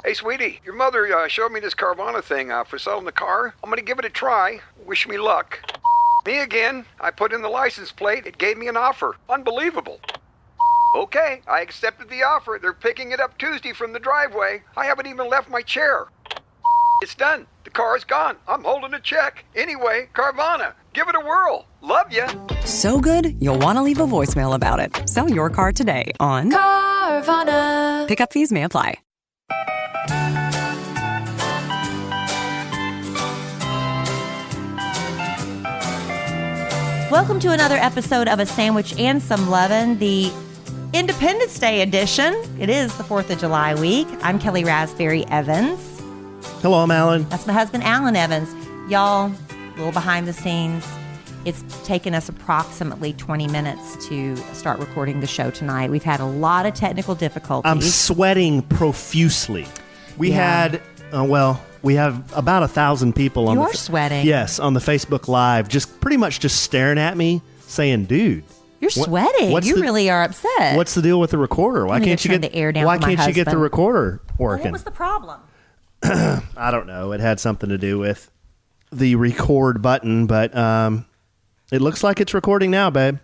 Hey, sweetie, your mother showed me this Carvana thing for selling the car. I'm gonna give it a try. Wish me luck. Me again. I put in the license plate. It gave me an offer. Unbelievable. Okay, I accepted the offer. They're picking it up Tuesday from the driveway. I haven't even left my chair. It's done. The car is gone. I'm holding a check. Anyway, Carvana, give it a whirl. Love ya. So good, you'll want to leave a voicemail about it. Sell your car today on Carvana. Pickup fees may apply. Welcome to another episode of A Sandwich and Some Lovin', the Independence Day edition. It is the 4th of July week. I'm Kellie Raspberry Evans. Hello, I'm Alan. That's my husband, Alan Evans. Y'all, a little behind the scenes. It's taken us approximately 20 minutes to start recording the show tonight. We've had a lot of technical difficulties. I'm sweating profusely. We have about 1,000 people on You're sweating. Yes, on the Facebook Live, just pretty much just staring at me, saying, "Dude, you're sweating. You really are upset. What's the deal with the recorder? Why can't you get the air down? Why for my can't you get the husband? recorder working?" What was the problem? I don't know. It had something to do with the record button, but it looks like it's recording now, babe.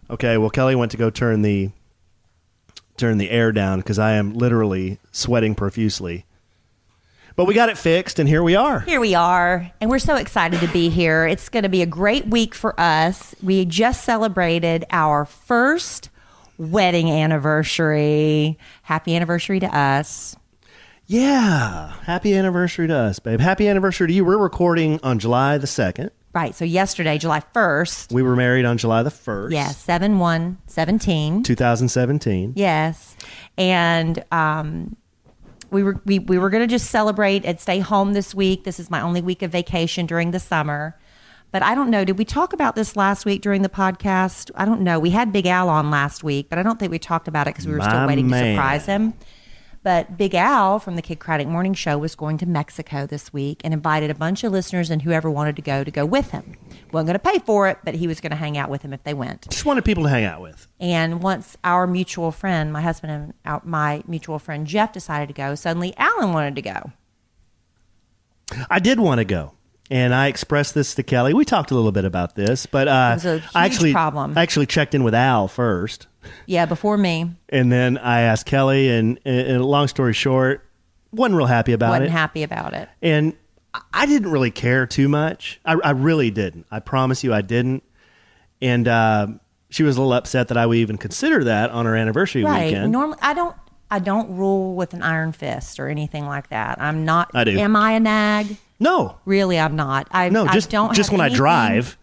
Okay, well, Kelly went to go turn the air down because I am literally sweating profusely. But we got it fixed, and here we are. Here we are, and we're so excited to be here. It's going to be a great week for us. We just celebrated our first wedding anniversary. Happy anniversary to us. Yeah, happy anniversary to us, babe. Happy anniversary to you. We're recording on July the 2nd. Right, so yesterday, July 1st. We were married on July the 1st. Yes, 7/1/17. 2017. Yes, and we were going to just celebrate and stay home this week. This is my only week of vacation during the summer. But I don't know, did we talk about this last week during the podcast? I don't know. We had Big Al on last week, but I don't think we talked about it because we were still waiting to surprise him. But Big Al from the Kid Craddock Morning Show was going to Mexico this week and invited a bunch of listeners and whoever wanted to go with him. Wasn't going to pay for it, but he was going to hang out with him if they went. Just wanted people to hang out with. And once our mutual friend, my husband and my mutual friend Jeff decided to go, suddenly Alan wanted to go. I did want to go. And I expressed this to Kelly. We talked a little bit about this, but it was a huge problem. I actually checked in with Al first. Yeah, before me. And then I asked Kelly, and long story short, wasn't real happy about it. Wasn't happy about it. And I didn't really care too much. I really didn't. I promise you I didn't. And she was a little upset that I would even consider that on our anniversary weekend. Normally, I don't rule with an iron fist or anything like that. I'm not. I do. Am I a nag? No. Really, I'm not. Just when I drive.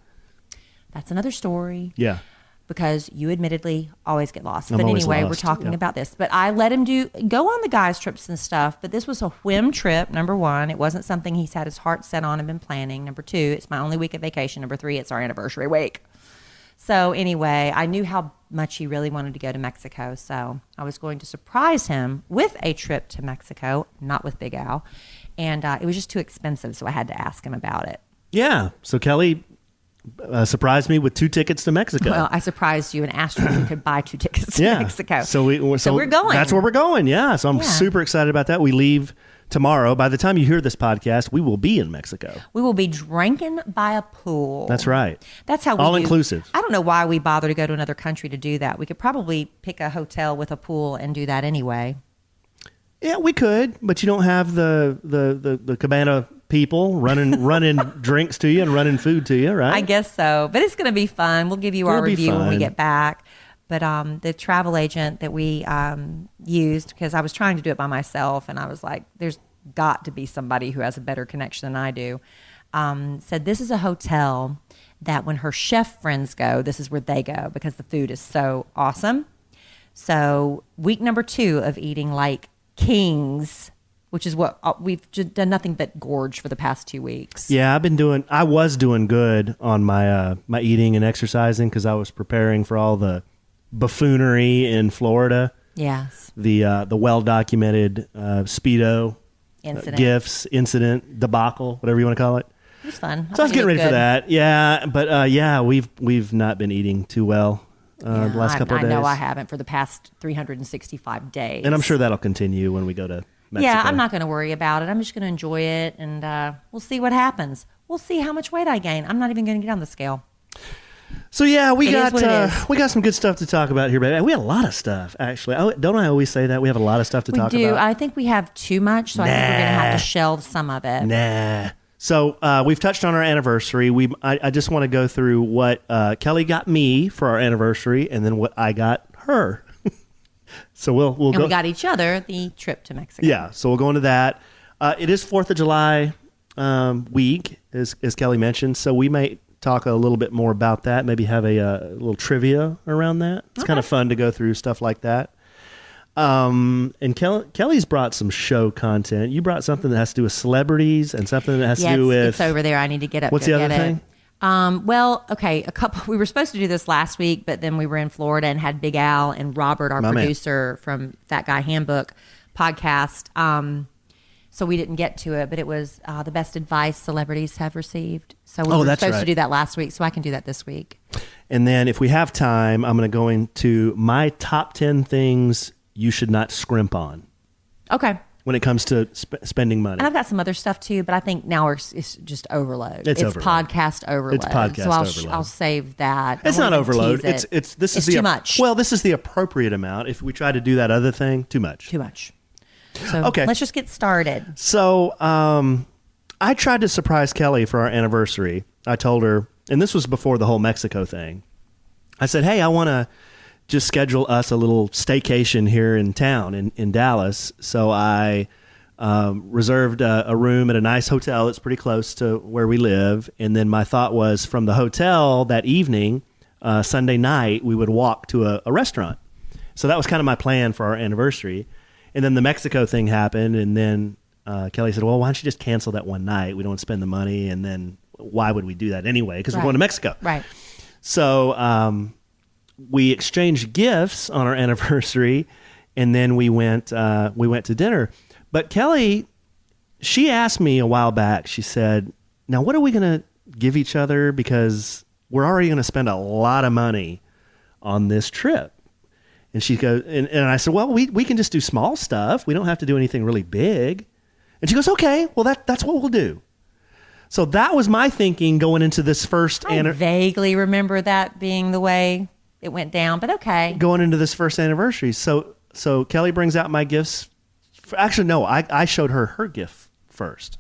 That's another story. Yeah. Because you admittedly always get lost. I'm But always anyway, lost, we're talking yeah. about this. But I let him go on the guys' trips and stuff. But this was a whim trip, number one. It wasn't something he's had his heart set on and been planning. Number two, it's my only week of vacation. Number three, it's our anniversary week. So anyway, I knew how much he really wanted to go to Mexico. So I was going to surprise him with a trip to Mexico, not with Big Al. And it was just too expensive, so I had to ask him about it. Yeah. So Kelly surprised me with 2 tickets to Mexico. Well, I surprised you and asked you if we could buy 2 tickets to Mexico. So we're going. That's where we're going. Yeah. So I'm super excited about that. We leave tomorrow. By the time you hear this podcast, we will be in Mexico. We will be drinking by a pool. That's right. That's how we all do. inclusive. I don't know why we bother to go to another country to do that. We could probably pick a hotel with a pool and do that anyway. Yeah, we could, but you don't have the cabana people running drinks to you and running food to you, right? I guess so, but it's going to be fun. We'll give you our review when we get back. But the travel agent that we used, because I was trying to do it by myself, and I was like, there's got to be somebody who has a better connection than I do, said this is a hotel that when her chef friends go, this is where they go because the food is so awesome. So week number 2 of eating like kings, which is what we've just done nothing but gorge for the past 2 weeks. Yeah, I was doing good on my my eating and exercising because I was preparing for all the buffoonery in Florida. Yes. The well-documented Speedo incident, debacle, whatever you want to call it. It was fun. So I was getting ready for that. Yeah, but we've not been eating too well the last couple of days? I know I haven't for the past 365 days. And I'm sure that'll continue when we go to Mexico. Yeah, I'm not going to worry about it. I'm just going to enjoy it, and we'll see what happens. We'll see how much weight I gain. I'm not even going to get on the scale. So yeah, we got some good stuff to talk about here, baby. We had a lot of stuff, actually. Don't I always say that? We have a lot of stuff to talk about. We do. I think we have too much, so I think we're going to have to shelve some of it. Nah. So we've touched on our anniversary. I just want to go through what Kelly got me for our anniversary, and then what I got her. So we'll go. We got each other the trip to Mexico. Yeah. So we'll go into that. It is 4th of July week, as Kelly mentioned. So we may talk a little bit more about that. Maybe have a little trivia around that. It's kind of fun to go through stuff like that. And Kelly's brought some show content. You brought something that has to do with celebrities and something that has to do with... it's over there. I need to get up. What's the other thing? We were supposed to do this last week, but then we were in Florida and had Big Al and Robert, our producer from Fat Guy Handbook podcast. So we didn't get to it, but it was the best advice celebrities have received. So we were supposed to do that last week, so I can do that this week. And then if we have time, I'm going to go into my top 10 things you should not scrimp on. Okay. When it comes to spending money. And I've got some other stuff too, but I think now it's just overload. It's overload. Podcast overload. It's podcast overload. I'll save that. It's not overload. It's too much. Well, this is the appropriate amount. If we try to do that other thing, too much. Too much. So okay. Let's just get started. So I tried to surprise Kelly for our anniversary. I told her, and this was before the whole Mexico thing. I said, hey, I want to just schedule us a little staycation here in town in Dallas. So I reserved a room at a nice hotel that's pretty close to where we live. And then my thought was from the hotel that evening, Sunday night, we would walk to a restaurant. So that was kind of my plan for our anniversary. And then the Mexico thing happened. And then Kelly said, well, why don't you just cancel that one night? We don't spend the money. And then why would we do that anyway? Because we're going to Mexico. Right. So we exchanged gifts on our anniversary, and then we went to dinner. But Kelly, she asked me a while back, she said, now what are we going to give each other? Because we're already going to spend a lot of money on this trip. And she goes, and I said, well, we can just do small stuff. We don't have to do anything really big. And she goes, okay, well, that's what we'll do. So that was my thinking going into this first I vaguely remember that being the way it went down, but okay. Going into this first anniversary. So Kelly brings out my gifts. Actually, no, I showed her gift first.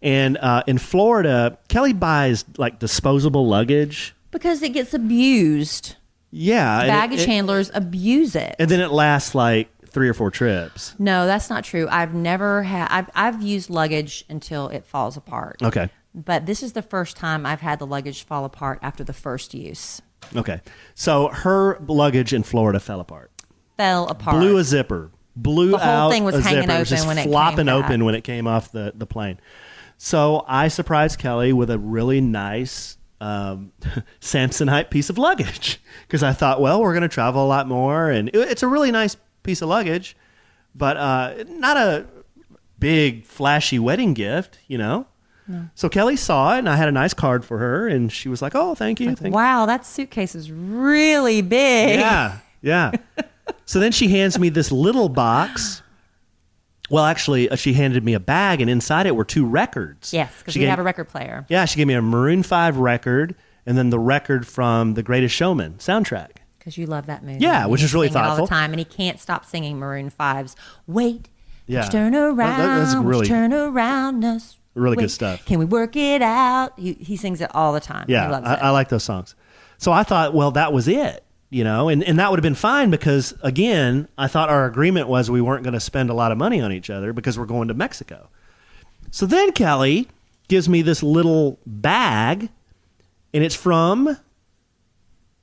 And in Florida, Kelly buys like disposable luggage. Because it gets abused. Yeah. Baggage handlers abuse it. And then it lasts like 3 or 4 trips. No, that's not true. I've used luggage until it falls apart. Okay. But this is the first time I've had the luggage fall apart after the first use. Okay. So her luggage in Florida fell apart. Blew a zipper. The whole thing was hanging open when it came flopping back. open when it came off the plane. So I surprised Kelly with a really nice Samsonite piece of luggage because I thought, well, we're going to travel a lot more, and it's a really nice piece of luggage, but not a big flashy wedding gift, you know. No. So Kelly saw it, and I had a nice card for her, and she was like, oh, thank you. Wow, that suitcase is really big. Yeah. So then she hands me this little box. Well, actually, she handed me a bag, and inside it were 2 records. Yes, because we have a record player. Yeah, she gave me a Maroon 5 record, and then the record from The Greatest Showman soundtrack. Because you love that movie. Yeah, which is really thoughtful. All the time, and he can't stop singing Maroon 5's "Wait, yeah. Turn around, that's really, turn around us." Really Wait, good stuff. Can we work it out? He sings it all the time. Yeah, he loves it. I like those songs. So I thought, well, that was it, you know, and that would have been fine because, again, I thought our agreement was we weren't going to spend a lot of money on each other because we're going to Mexico. So then Kelly gives me this little bag, and it's from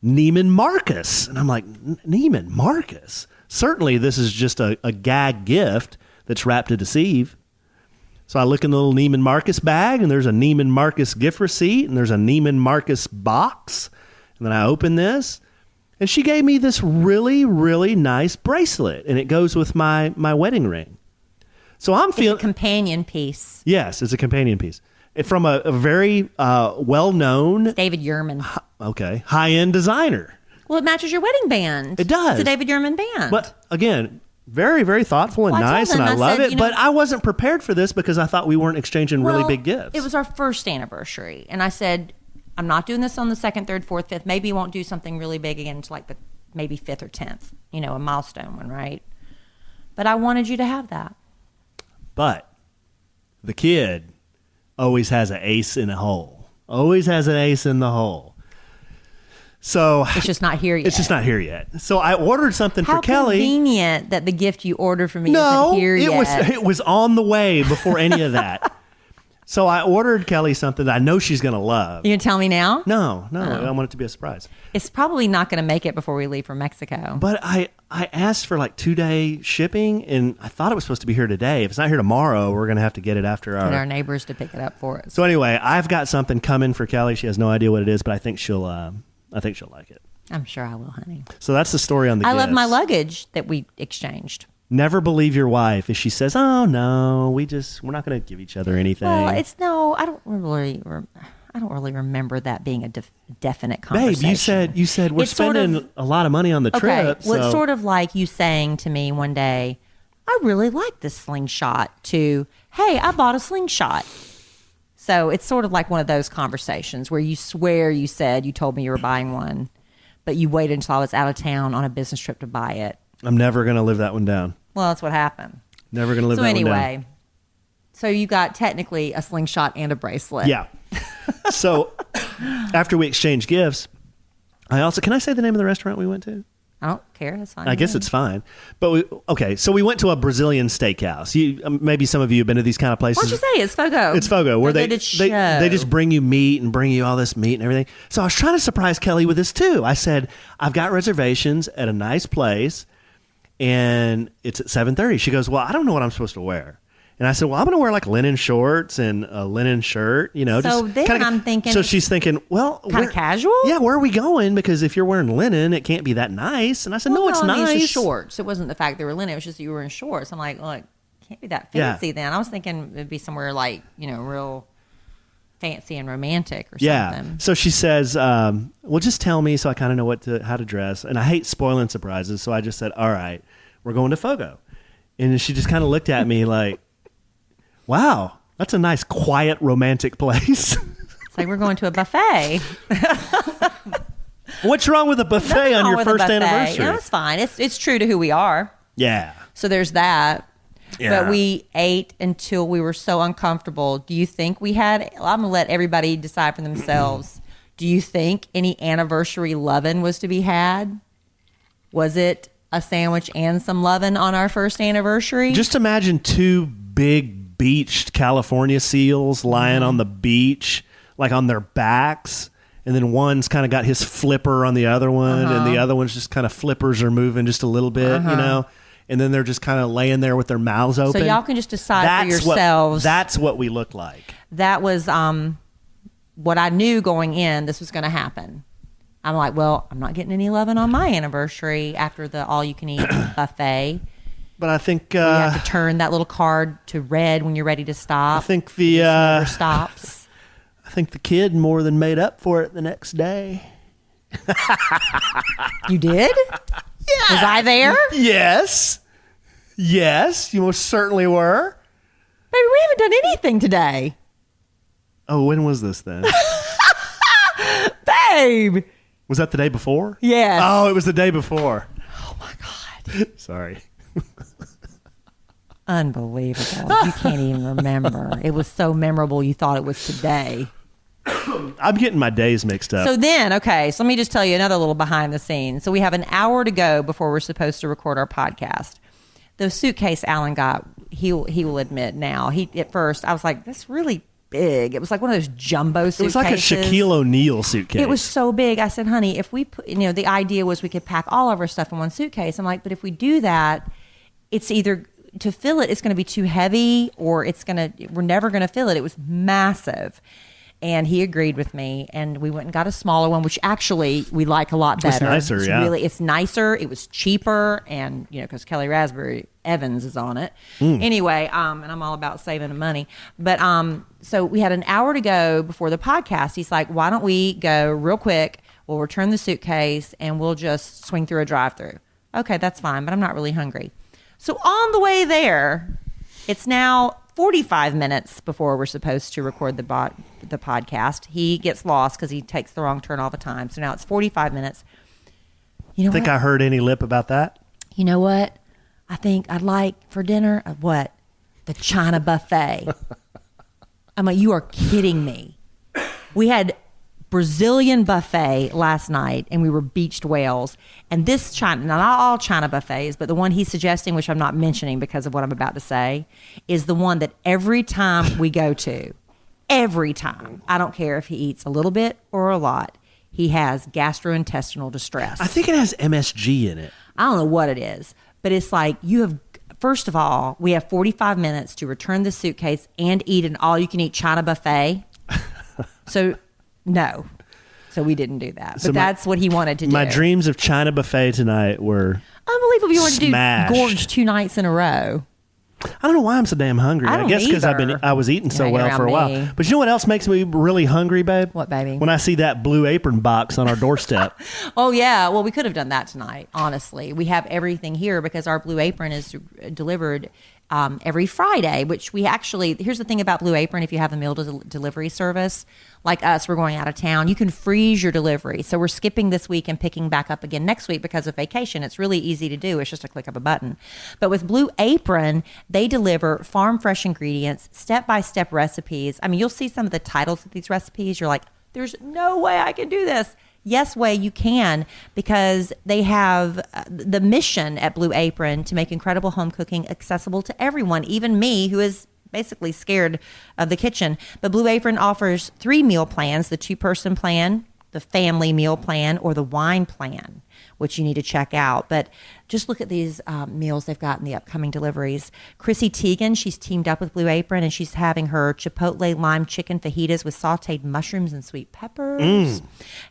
Neiman Marcus. And I'm like, Neiman Marcus? Certainly this is just a gag gift that's wrapped to deceive. So I look in the little Neiman Marcus bag, and there's a Neiman Marcus gift receipt, and there's a Neiman Marcus box. And then I open this, and she gave me this really, really nice bracelet, and it goes with my wedding ring. So I'm feeling... It's a companion piece. Yes, it's a companion piece. From a very well-known... David Yurman. Okay, high-end designer. Well, it matches your wedding band. It does. It's a David Yurman band. But again, very, very thoughtful and Well, nice, and I love said, it. But I wasn't prepared for this because I thought we weren't exchanging really big gifts. It was our first anniversary. And I said, I'm not doing this on the 2nd, 3rd, 4th, 5th. Maybe you won't do something really big again until like the maybe 5th or 10th. You know, a milestone one, right? But I wanted you to have that. But the kid always has an ace in a hole. Always has an ace in the hole. So it's just not here yet. It's just not here yet. So I ordered something How for Kelly. Convenient that the gift you ordered for me isn't here yet. It was on the way before any of that. So I ordered Kelly something that I know she's going to love. You gonna tell me now? No. I want it to be a surprise. It's probably not going to make it before we leave for Mexico. But I asked for like 2-day shipping, and I thought it was supposed to be here today. If it's not here tomorrow, we're going to have to get it after Get our neighbors to pick it up for us. So anyway, I've got something coming for Kelly. She has no idea what it is, but I think she'll like it. I'm sure I will, honey. So that's the story on the gifts. I love my luggage that we exchanged. Never believe your wife if she says, "Oh no, we're not going to give each other anything." Well, I don't really remember that being a definite conversation. Babe, you said we're spending a lot of money on the trip. Okay, well, so. it's sort of like you saying to me one day, "I really like this slingshot," to, "Hey, I bought a slingshot." So it's sort of like one of those conversations where you swear you told me you were buying one, but you waited until I was out of town on a business trip to buy it. I'm never going to live that one down. Well, that's what happened. Never going to live that one down. So anyway, so you got technically a slingshot and a bracelet. Yeah. So after we exchanged gifts, can I say the name of the restaurant we went to? I don't care. That's fine. I guess it's fine. But so we went to a Brazilian steakhouse. Maybe some of you have been to these kind of places. Why don't you say it's Fogo? It's Fogo, where they just bring you meat and bring you all this meat and everything. So I was trying to surprise Kelly with this too. I said, I've got reservations at a nice place, and it's at 7:30. She goes, well, I don't know what I'm supposed to wear. And I said, well, I'm going to wear like linen shorts and a linen shirt, So just then I'm thinking. So she's thinking, well, kind of casual? Yeah, where are we going? Because if you're wearing linen, it can't be that nice. And I said, no, it's nice. It's just shorts. It wasn't the fact they were linen. It was just that you were in shorts. I'm like, look, can't be that fancy then. I was thinking it'd be somewhere like, real fancy and romantic or something. So she says, well, just tell me so I kind of know how to dress. And I hate spoiling surprises. So I just said, all right, we're going to Fogo. And she just kind of looked at me like, wow, that's a nice, quiet, romantic place. It's like we're going to a buffet. What's wrong with a buffet on your first anniversary? No, it's fine. It's true to who we are. Yeah. So there's that. Yeah. But we ate until we were so uncomfortable. Do you think we had? I'm going to let everybody decide for themselves. Do you think any anniversary lovin' was to be had? Was it a sandwich and some lovin' on our first anniversary? Just imagine two big beached California seals lying on the beach, like on their backs, and then one's kind of got his flipper on the other one, and the other one's just kind of flippers are moving just a little bit, and then they're just kind of laying there with their mouths open. So y'all can just decide for yourselves. That's what we look like. That was what I knew going in. This was going to happen. I'm like, well, I'm not getting any lovin' on my anniversary after the all-you-can-eat buffet. But I think you have to turn that little card to red when you're ready to stop. I think it never stops. I think the kid more than made up for it the next day. You did? Yeah. Was I there? Yes, you most certainly were. Baby, we haven't done anything today. Oh, when was this then? Babe. Was that the day before? Yes. Oh, it was the day before. Oh my God. Sorry. Unbelievable. You can't even remember. It was so memorable you thought it was today. I'm getting my days mixed up. So then, okay, so let me just tell you another little behind the scenes. So we have an hour to go before we're supposed to record our podcast. The suitcase Alan got, he will admit now, at first, I was like, that's really big. It was like one of those jumbo suitcases. It was like a Shaquille O'Neal suitcase. It was so big. I said, honey, if we put, the idea was we could pack all of our stuff in one suitcase. I'm like, but if we do that, it's either to fill it, it's going to be too heavy, or we're never going to fill it. It was massive. And he agreed with me, and we went and got a smaller one, which actually we like a lot better. It's nicer, It's nicer. It was cheaper, and because Kelly Raspberry Evans is on it. Anyway, and I'm all about saving money. But so we had an hour to go before the podcast. He's like, "Why don't we go real quick? We'll return the suitcase and we'll just swing through a drive-through. Okay, that's fine, but I'm not really hungry. So on the way there, it's now 45 minutes before we're supposed to record the podcast. He gets lost because he takes the wrong turn all the time. So now it's 45 minutes. You know Think I heard any lip about that? You know what? I think I'd like for dinner, what? The China buffet. I'm like, you are kidding me. We had Brazilian buffet last night and we were beached whales. And this China, now not all China buffets, but the one he's suggesting, which I'm not mentioning because of what I'm about to say, is the one that every time we go to, every time, I don't care if he eats a little bit or a lot, he has gastrointestinal distress. I think it has MSG in it. I don't know what it is, but it's like first of all, we have 45 minutes to return the suitcase and eat an all-you-can-eat China buffet. So, no. So we didn't do that. But that's what he wanted to do. My dreams of China buffet tonight were unbelievable. You want to smashed. do gorge 2 nights in a row. I don't know why I'm so damn hungry. I guess because I was eating so well for a while. But you know what else makes me really hungry, babe? What, baby? When I see that Blue Apron box on our doorstep. Oh, yeah. Well, we could have done that tonight, honestly. We have everything here because our Blue Apron is delivered every Friday, which we actually, here's the thing about Blue Apron. If you have a meal delivery service, like us, we're going out of town, you can freeze your delivery. So we're skipping this week and picking back up again next week because of vacation. It's really easy to do. It's just a click of a button. But with Blue Apron, they deliver farm fresh ingredients, step-by-step recipes. I mean, you'll see some of the titles of these recipes. You're like, there's no way I can do this. Yes, way you can, because they have the mission at Blue Apron to make incredible home cooking accessible to everyone, even me, who is basically scared of the kitchen. But Blue Apron offers 3 meal plans: the 2-person plan, the family meal plan, or the wine plan, which you need to check out. But just look at these meals they've got in the upcoming deliveries. Chrissy Teigen, she's teamed up with Blue Apron, and she's having her Chipotle lime chicken fajitas with sauteed mushrooms and sweet peppers.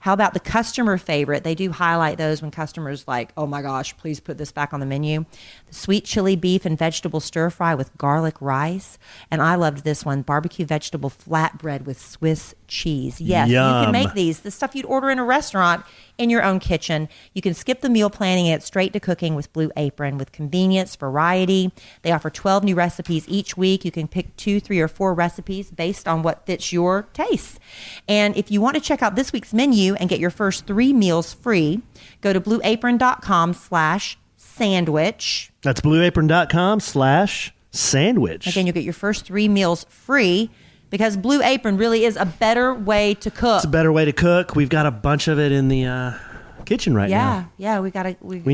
How about the customer favorite? They do highlight those when customers like, oh my gosh, please put this back on the menu. The sweet chili beef and vegetable stir fry with garlic rice. And I loved this one, barbecue vegetable flatbread with Swiss cheese. Yes, Yum. You can make these. The stuff you'd order in a restaurant in your own kitchen. You can skip the meal planning and get straight to cooking with Blue Apron. With convenience, variety, they offer 12 new recipes each week. You can pick 2, 3, or 4 recipes based on what fits your taste. And if you want to check out this week's menu and get your first 3 meals free, go to blueapron.com/sandwich. That's blueapron.com/sandwich. Again, you'll get your first 3 meals free, because Blue Apron really is a better way to cook. It's a better way to cook. We've got a bunch of it in the kitchen right now. Yeah, we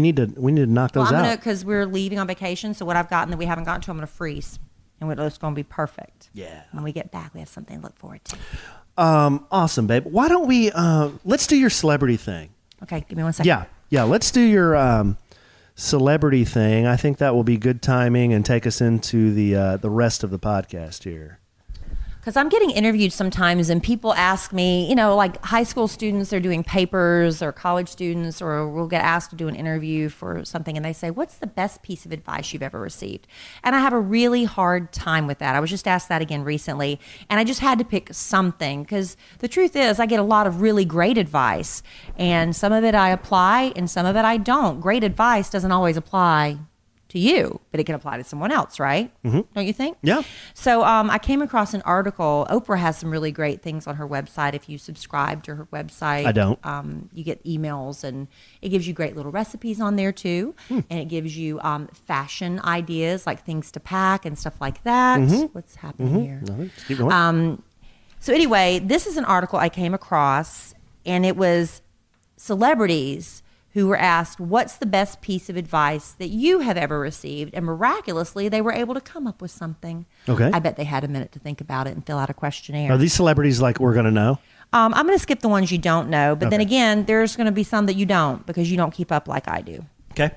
need to knock those out. Because we're leaving on vacation, so what I've gotten that we haven't gotten to, I'm going to freeze, and it's going to be perfect. Yeah. When we get back, we have something to look forward to. Awesome, babe. Why don't we let's do your celebrity thing? Okay, give me 1 second. Yeah. Let's do your celebrity thing. I think that will be good timing and take us into the rest of the podcast here. Because I'm getting interviewed sometimes and people ask me, like high school students, they're doing papers, or college students, or we'll get asked to do an interview for something, and they say, what's the best piece of advice you've ever received? And I have a really hard time with that. I was just asked that again recently, and I just had to pick something, because the truth is I get a lot of really great advice, and some of it I apply and some of it I don't. Great advice doesn't always apply to you, but it can apply to someone else, right? Mm-hmm. Don't you think? Yeah. So I came across an article. Oprah has some really great things on her website. If you subscribe to her website, I don't. You get emails, and it gives you great little recipes on there too, and it gives you fashion ideas, like things to pack and stuff like that. What's happening here? No, keep going. So anyway, this is an article I came across, and it was celebrities who were asked, what's the best piece of advice that you have ever received? And miraculously, they were able to come up with something. Okay. I bet they had a minute to think about it and fill out a questionnaire. Are these celebrities like we're going to know? I'm going to skip the ones you don't know. But then again, there's going to be some that you don't, because you don't keep up like I do. Okay.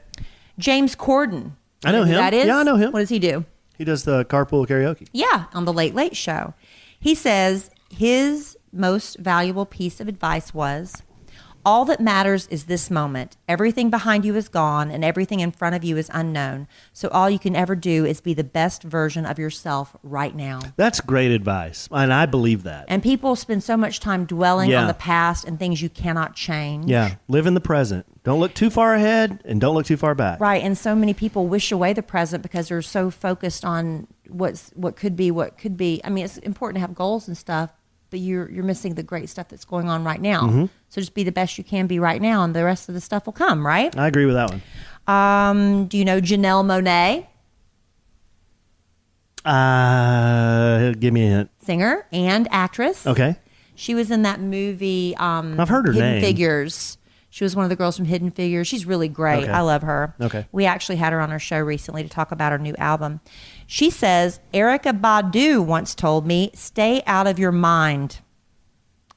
James Corden. I know him. That is? Yeah, I know him. What does he do? He does the carpool karaoke. Yeah, on the Late Late Show. He says his most valuable piece of advice was, All that matters is this moment. Everything behind you is gone and everything in front of you is unknown. So all you can ever do is be the best version of yourself right now. That's great advice. And I believe that. And people spend so much time dwelling on the past and things you cannot change. Yeah. Live in the present. Don't look too far ahead and don't look too far back. Right. And so many people wish away the present because they're so focused on what could be. I mean, it's important to have goals and stuff, but you're missing the great stuff that's going on right now. Mm-hmm. So just be the best you can be right now, and the rest of the stuff will come, right? I agree with that one. Do you know Janelle Monáe? Give me a hint. Singer and actress. Okay. She was in that movie. I've heard her Hidden name. Figures. She was one of the girls from Hidden Figures. She's really great. Okay. I love her. Okay. We actually had her on our show recently to talk about her new album. She says, Erykah Badu once told me, stay out of your mind.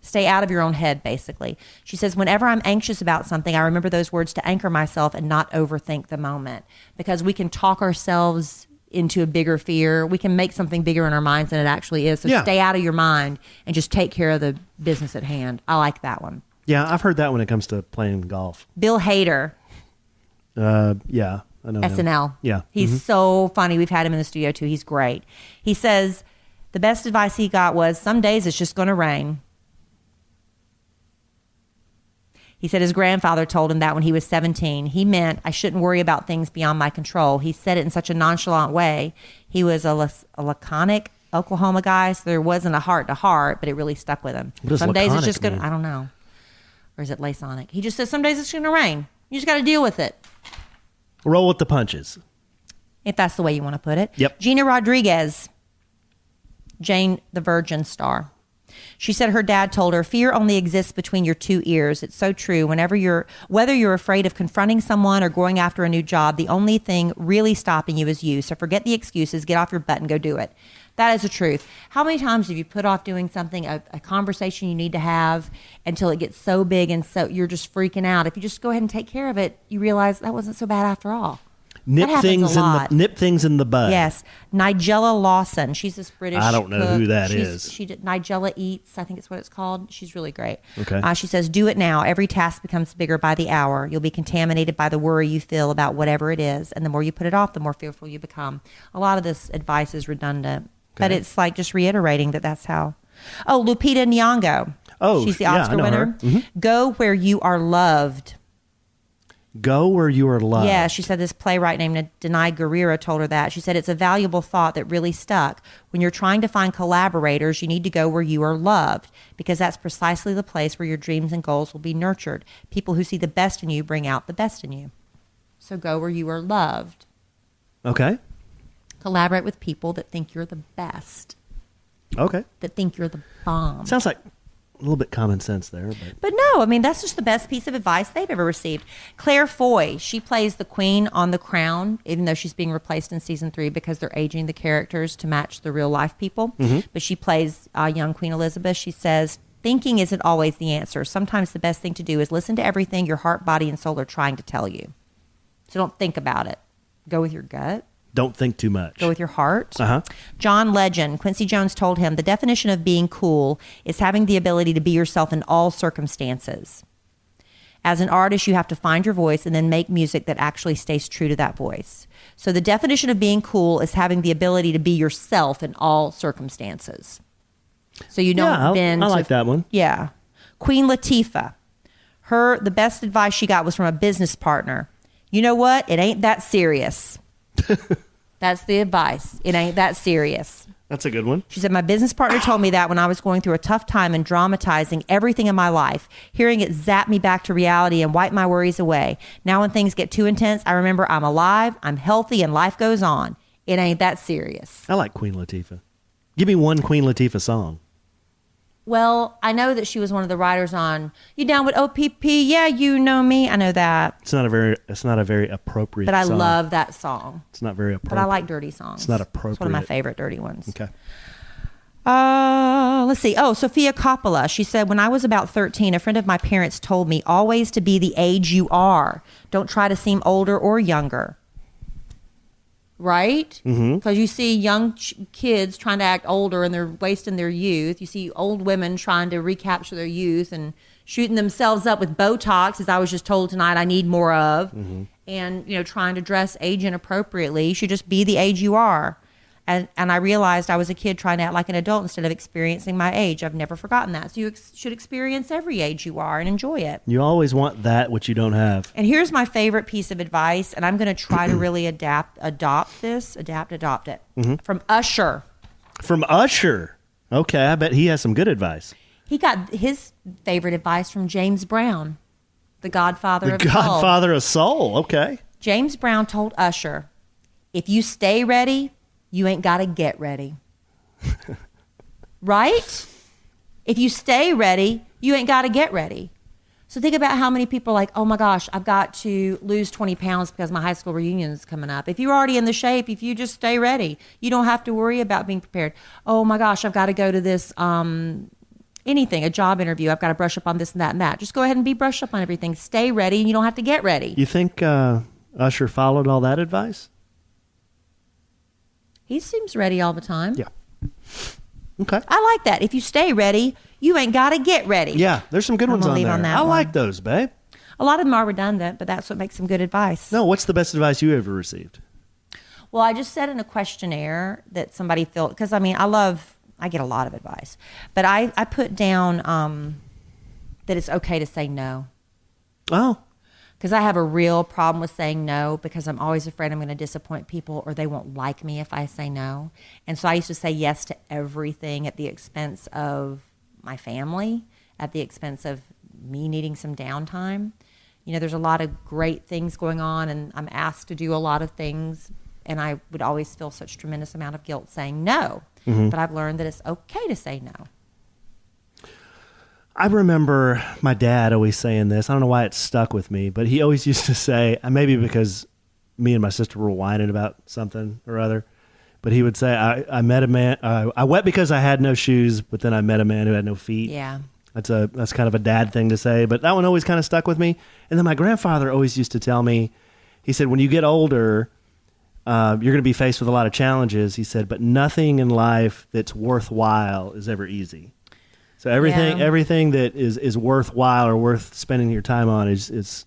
Stay out of your own head, basically. She says, whenever I'm anxious about something, I remember those words to anchor myself and not overthink the moment. Because we can talk ourselves into a bigger fear. We can make something bigger in our minds than it actually is. So stay out of your mind and just take care of the business at hand. I like that one. Yeah, I've heard that when it comes to playing golf. Bill Hader. Yeah, I know SNL. him. Yeah. He's so funny. We've had him in the studio too. He's great. He says the best advice he got was, some days it's just going to rain. He said his grandfather told him that when he was 17. He meant I shouldn't worry about things beyond my control. He said it in such a nonchalant way. He was a laconic Oklahoma guy, so there wasn't a heart-to-heart, but it really stuck with him. Some days it's just going to, I don't know. Or is it Lasonic? He just says some days it's going to rain. You just got to deal with it. Roll with the punches. If that's the way you want to put it. Yep. Gina Rodriguez, Jane the Virgin star. She said her dad told her, fear only exists between your two ears. It's so true. Whether you're afraid of confronting someone or going after a new job, the only thing really stopping you is you. So forget the excuses, get off your butt and go do it. That is the truth. How many times have you put off doing something, a conversation you need to have, until it gets so big and so you're just freaking out? If you just go ahead and take care of it, you realize that wasn't so bad after all. Nip things in the bud. Yes. Nigella Lawson. She's this British I don't know cook. who that is. She did Nigella Eats, I think it's what it's called. She's really great. Okay. She says, do it now. Every task becomes bigger by the hour. You'll be contaminated by the worry you feel about whatever it is. And the more you put it off, the more fearful you become. A lot of this advice is redundant. But it's like just reiterating that's how. Oh, Lupita Nyong'o. Oh, she's the Oscar winner. Mm-hmm. Go where you are loved. Go where you are loved. Yeah, she said this playwright named Denai Guerrero told her that. She said it's a valuable thought that really stuck. When you're trying to find collaborators, you need to go where you are loved, because that's precisely the place where your dreams and goals will be nurtured. People who see the best in you bring out the best in you. So go where you are loved. Okay. Collaborate with people that think you're the best. Okay. That think you're the bomb. Sounds like a little bit common sense there. But no, I mean, that's just the best piece of advice they've ever received. Claire Foy, she plays the queen on The Crown, even though she's being replaced in season 3 because they're aging the characters to match the real life people. Mm-hmm. But she plays young Queen Elizabeth. She says, thinking isn't always the answer. Sometimes the best thing to do is listen to everything your heart, body, and soul are trying to tell you. So don't think about it. Go with your gut. Don't think too much. Go with your heart. Uh-huh. John Legend, Quincy Jones told him, the definition of being cool is having the ability to be yourself in all circumstances. As an artist, you have to find your voice and then make music that actually stays true to that voice. So the definition of being cool is having the ability to be yourself in all circumstances. So you don't bend. I like that one. Yeah. Queen Latifah, the best advice she got was from a business partner. You know what? It ain't that serious. That's the advice. It ain't that serious. That's a good one. She said, my business partner told me that when I was going through a tough time and dramatizing everything in my life. Hearing it zapped me back to reality and wiped my worries away. Now when things get too intense, I remember I'm alive, I'm healthy, and life goes on. It ain't that serious. I like Queen Latifah. Give me one Queen Latifah song. Well, I know that she was one of the writers on You Down with OPP? Yeah, you know me. I know that. It's not a very appropriate But I song. love that song. It's not very appropriate. But I like dirty songs. It's not appropriate. It's one of my favorite dirty ones. Okay. Let's see. Oh, Sophia Coppola. She said, when I was about 13, a friend of my parents told me always to be the age you are. Don't try to seem older or younger. right? Because you see young kids trying to act older and they're wasting their youth. You see old women trying to recapture their youth and shooting themselves up with Botox, as I was just told tonight I need more of, and trying to dress age inappropriately. You should just be the age you are. And I realized I was a kid trying to act like an adult instead of experiencing my age. I've never forgotten that. So you should experience every age you are and enjoy it. You always want that which you don't have. And here's my favorite piece of advice, and I'm going to try to really adopt it. From Usher. From Usher. Okay, I bet he has some good advice. He got his favorite advice from James Brown, the godfather of soul. The godfather of soul, okay. James Brown told Usher, if you stay ready, you ain't got to get ready. Right? If you stay ready, you ain't got to get ready. So think about how many people are like, oh my gosh, I've got to lose 20 pounds because my high school reunion is coming up. If you're already in the shape, if you just stay ready, you don't have to worry about being prepared. Oh my gosh, I've got to go to this anything, a job interview. I've got to brush up on this and that and that. Just go ahead and be brushed up on everything. Stay ready and you don't have to get ready. You think Usher followed all that advice? He seems ready all the time. Yeah. Okay. I like that. If you stay ready, you ain't got to get ready. Yeah, there's some good ones on there. I one. like those, babe. A lot of them are redundant, but that's what makes them good advice. No, what's the best advice you ever received? Well, I just said in a questionnaire that somebody filled, because I get a lot of advice, but I put down that it's okay to say no. Oh. Because I have a real problem with saying no because I'm always afraid I'm going to disappoint people or they won't like me if I say no. And so I used to say yes to everything at the expense of my family, at the expense of me needing some downtime. There's a lot of great things going on and I'm asked to do a lot of things and I would always feel such tremendous amount of guilt saying no. But I've learned that it's okay to say no. I remember my dad always saying this. I don't know why it stuck with me, but he always used to say, maybe because me and my sister were whining about something or other, but he would say, I met a man, I wet because I had no shoes, but then I met a man who had no feet. Yeah. That's kind of a dad thing to say, but that one always kind of stuck with me. And then my grandfather always used to tell me, he said, when you get older, you're going to be faced with a lot of challenges. He said, but nothing in life that's worthwhile is ever easy. So everything that is worthwhile or worth spending your time on it's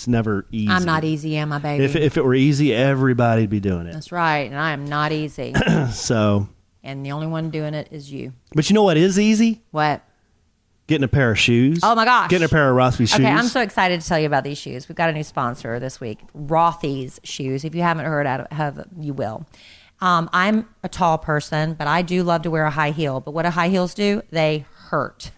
never easy. I'm not easy, am I, baby? If it were easy, everybody'd be doing it. That's right, and I am not easy. So. And the only one doing it is you. But you know what is easy? What? Getting a pair of shoes. Oh my gosh. Getting a pair of Rothby's shoes. Okay, I'm so excited to tell you about these shoes. We've got a new sponsor this week, Rothy's shoes. If you haven't heard of it, you will. I'm a tall person, but I do love to wear a high heel. But what do high heels do? They hurt.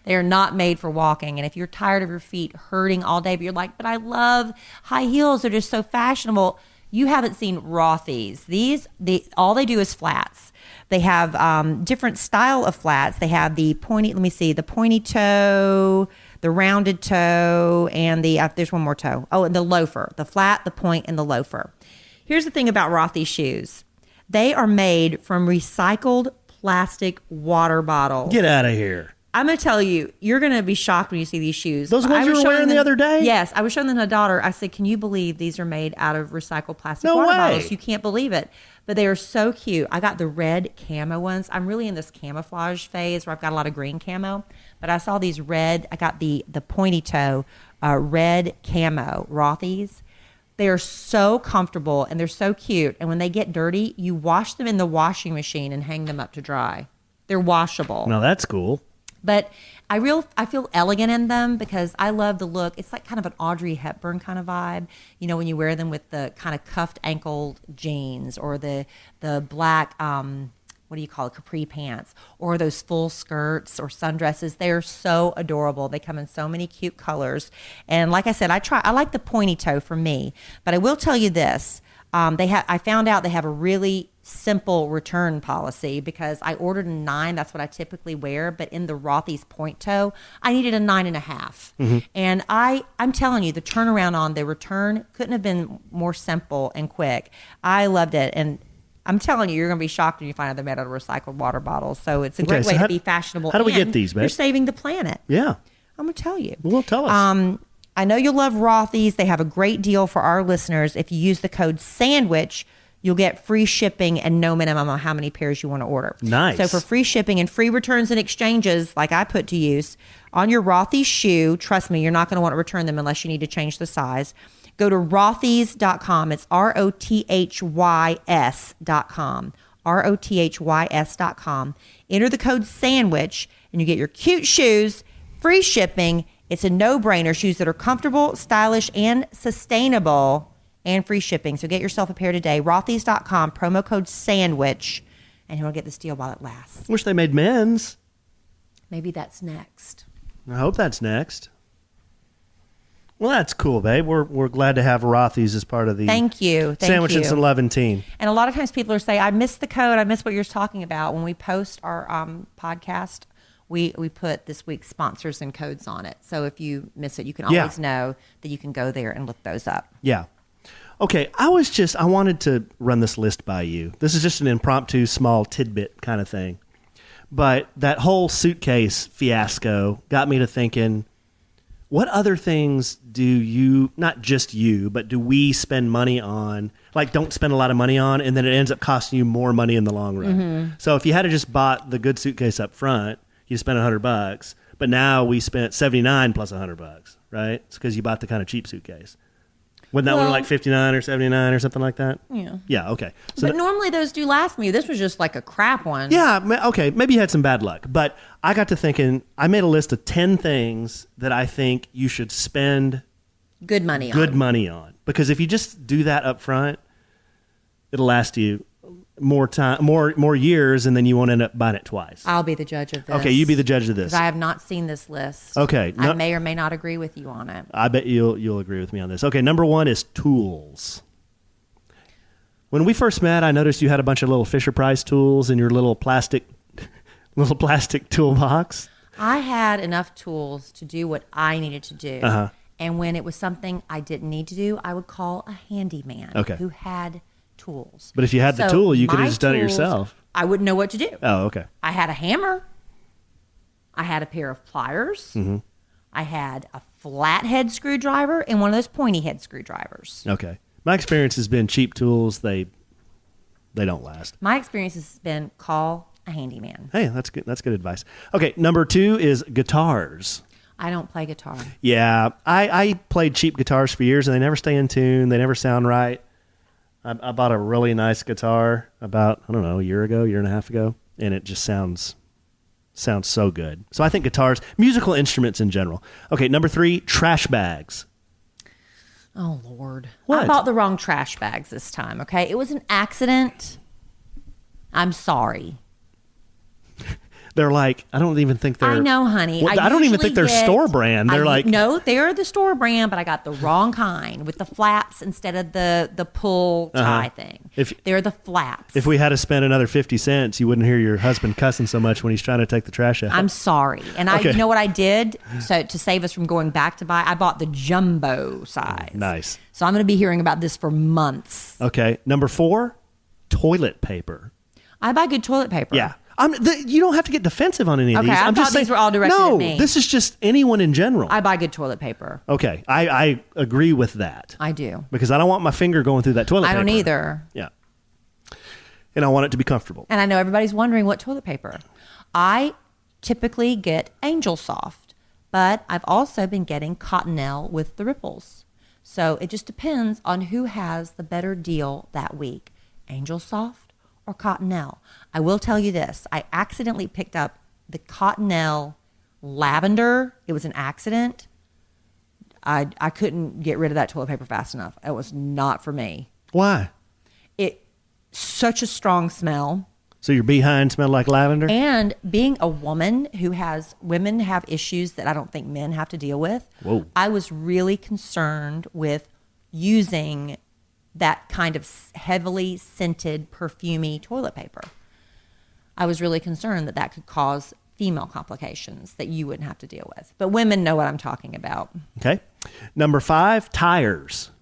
They are not made for walking. And if you're tired of your feet hurting all day, but you're like, but I love high heels. They're just so fashionable. You haven't seen Rothy's. All they do is flats. They have different style of flats. They have the pointy, the pointy toe, the rounded toe, and there's one more toe. Oh, and the loafer, the flat, the point, and the loafer. Here's the thing about Rothy's shoes. They are made from recycled plastic water bottles. Get out of here. I'm going to tell you, you're going to be shocked when you see these shoes. Those ones you were wearing the other day? Yes. I was showing them to my daughter. I said, can you believe these are made out of recycled plastic water bottles? You can't believe it. But they are so cute. I got the red camo ones. I'm really in this camouflage phase where I've got a lot of green camo. But I saw these red. I got the pointy toe red camo Rothy's. They are so comfortable and they're so cute. And when they get dirty, you wash them in the washing machine and hang them up to dry. They're washable. No, that's cool. But I feel elegant in them because I love the look. It's like kind of an Audrey Hepburn kind of vibe. You know, when you wear them with the kind of cuffed ankle jeans or the black, what do you call it, capri pants, or those full skirts or sundresses. They are so adorable. They come in so many cute colors. And like I said, I like the pointy toe for me. But I will tell you this. I found out they have a really simple return policy because I ordered a 9. That's what I typically wear. But in the Rothy's point toe, I needed a 9.5. Mm-hmm. And I'm telling you, the turnaround on the return couldn't have been more simple and quick. I loved it. And I'm telling you, you're going to be shocked when you find out they're made out of recycled water bottles. So it's a great way to be fashionable. How do we get these, babe? You're saving the planet. Yeah. I'm going to tell you. Well, tell us. I know you'll love Rothy's. They have a great deal for our listeners. If you use the code SANDWICH, you'll get free shipping and no minimum on how many pairs you want to order. Nice. So for free shipping and free returns and exchanges, like I put to use, on your Rothy's shoe, trust me, you're not going to want to return them unless you need to change the size. Go to rothys.com. It's ROTHYS.com. ROTHYS.com. Enter the code SANDWICH and you get your cute shoes, free shipping. It's a no-brainer. Shoes that are comfortable, stylish, and sustainable, and free shipping. So get yourself a pair today. Rothys.com, promo code SANDWICH, and you'll get this deal while it lasts. Wish they made men's. Maybe that's next. I hope that's next. Well, that's cool, babe. We're glad to have Rothy's as part of the Thank you. Sandwiches and Lovin' team. And a lot of times people are saying, I missed the code. I missed what you're talking about. When we post our podcast, we put this week's sponsors and codes on it. So if you miss it, you can always know that you can go there and look those up. Yeah. Okay, I wanted to run this list by you. This is just an impromptu, small tidbit kind of thing. But that whole suitcase fiasco got me to thinking, what other things do you, not just you, but do we spend money on, like don't spend a lot of money on, and then it ends up costing you more money in the long run? Mm-hmm. So if you had to just bought the good suitcase up front, you spent $100, but now we spent $79 plus $100, right? It's because you bought the kind of cheap suitcase. Wasn't that one like $59 or $79 or something like that? Yeah. Yeah, okay. So but normally those do last me. This was just like a crap one. Yeah, okay. Maybe you had some bad luck. But I got to thinking, I made a list of 10 things that I think you should spend good money on. Because if you just do that up front, it'll last you more time, more years, and then you won't end up buying it twice. I'll be the judge of this. Okay, you be the judge of this. Because I have not seen this list. Okay. I may or may not agree with you on it. I bet you'll agree with me on this. Okay, number 1 is tools. When we first met, I noticed you had a bunch of little Fisher-Price tools in your little plastic toolbox. I had enough tools to do what I needed to do. Uh-huh. And when it was something I didn't need to do, I would call a handyman who had tools. But if you had the tool, you could have just done it yourself. I wouldn't know what to do. Oh, okay. I had a hammer. I had a pair of pliers. Mm-hmm. I had a flathead screwdriver and one of those pointy head screwdrivers. Okay. My experience has been cheap tools, they don't last. My experience has been call a handyman. Hey, that's good. That's good advice. Okay, number 2 is guitars. I don't play guitar. Yeah, I played cheap guitars for years, and they never stay in tune. They never sound right. I bought a really nice guitar about, I don't know, a year and a half ago, and it just sounds so good. So I think guitars, musical instruments in general. Okay, number 3, trash bags. Oh, Lord. What? I bought the wrong trash bags this time, okay? It was an accident. I'm sorry. They're like, I don't even think they're... I know, honey. Well, I don't even think they're store brand. They're like... No, they're the store brand, but I got the wrong kind with the flaps instead of the pull tie thing. They're the flaps. If we had to spend another 50 cents, you wouldn't hear your husband cussing so much when he's trying to take the trash out. I'm sorry. And you know what I did? So to save us from going back to buy, I bought the jumbo size. Nice. So I'm going to be hearing about this for months. Okay. Number 4, toilet paper. I buy good toilet paper. Yeah. You don't have to get defensive on any of these. I'm just saying, these were all directed at me. No, this is just anyone in general. I buy good toilet paper. Okay, I agree with that. I do. Because I don't want my finger going through that toilet paper. I don't either. Yeah. And I want it to be comfortable. And I know everybody's wondering what toilet paper. I typically get Angel Soft, but I've also been getting Cottonelle with the ripples. So it just depends on who has the better deal that week, Angel Soft or Cottonelle. I will tell you this. I accidentally picked up the Cottonelle lavender. It was an accident. I couldn't get rid of that toilet paper fast enough. It was not for me. Why? Such a strong smell. So your behind smelled like lavender? And being a woman women have issues that I don't think men have to deal with. Whoa. I was really concerned with using that kind of heavily scented, perfumey toilet paper. I was really concerned that could cause female complications that you wouldn't have to deal with. But women know what I'm talking about. Okay. Number 5, tires.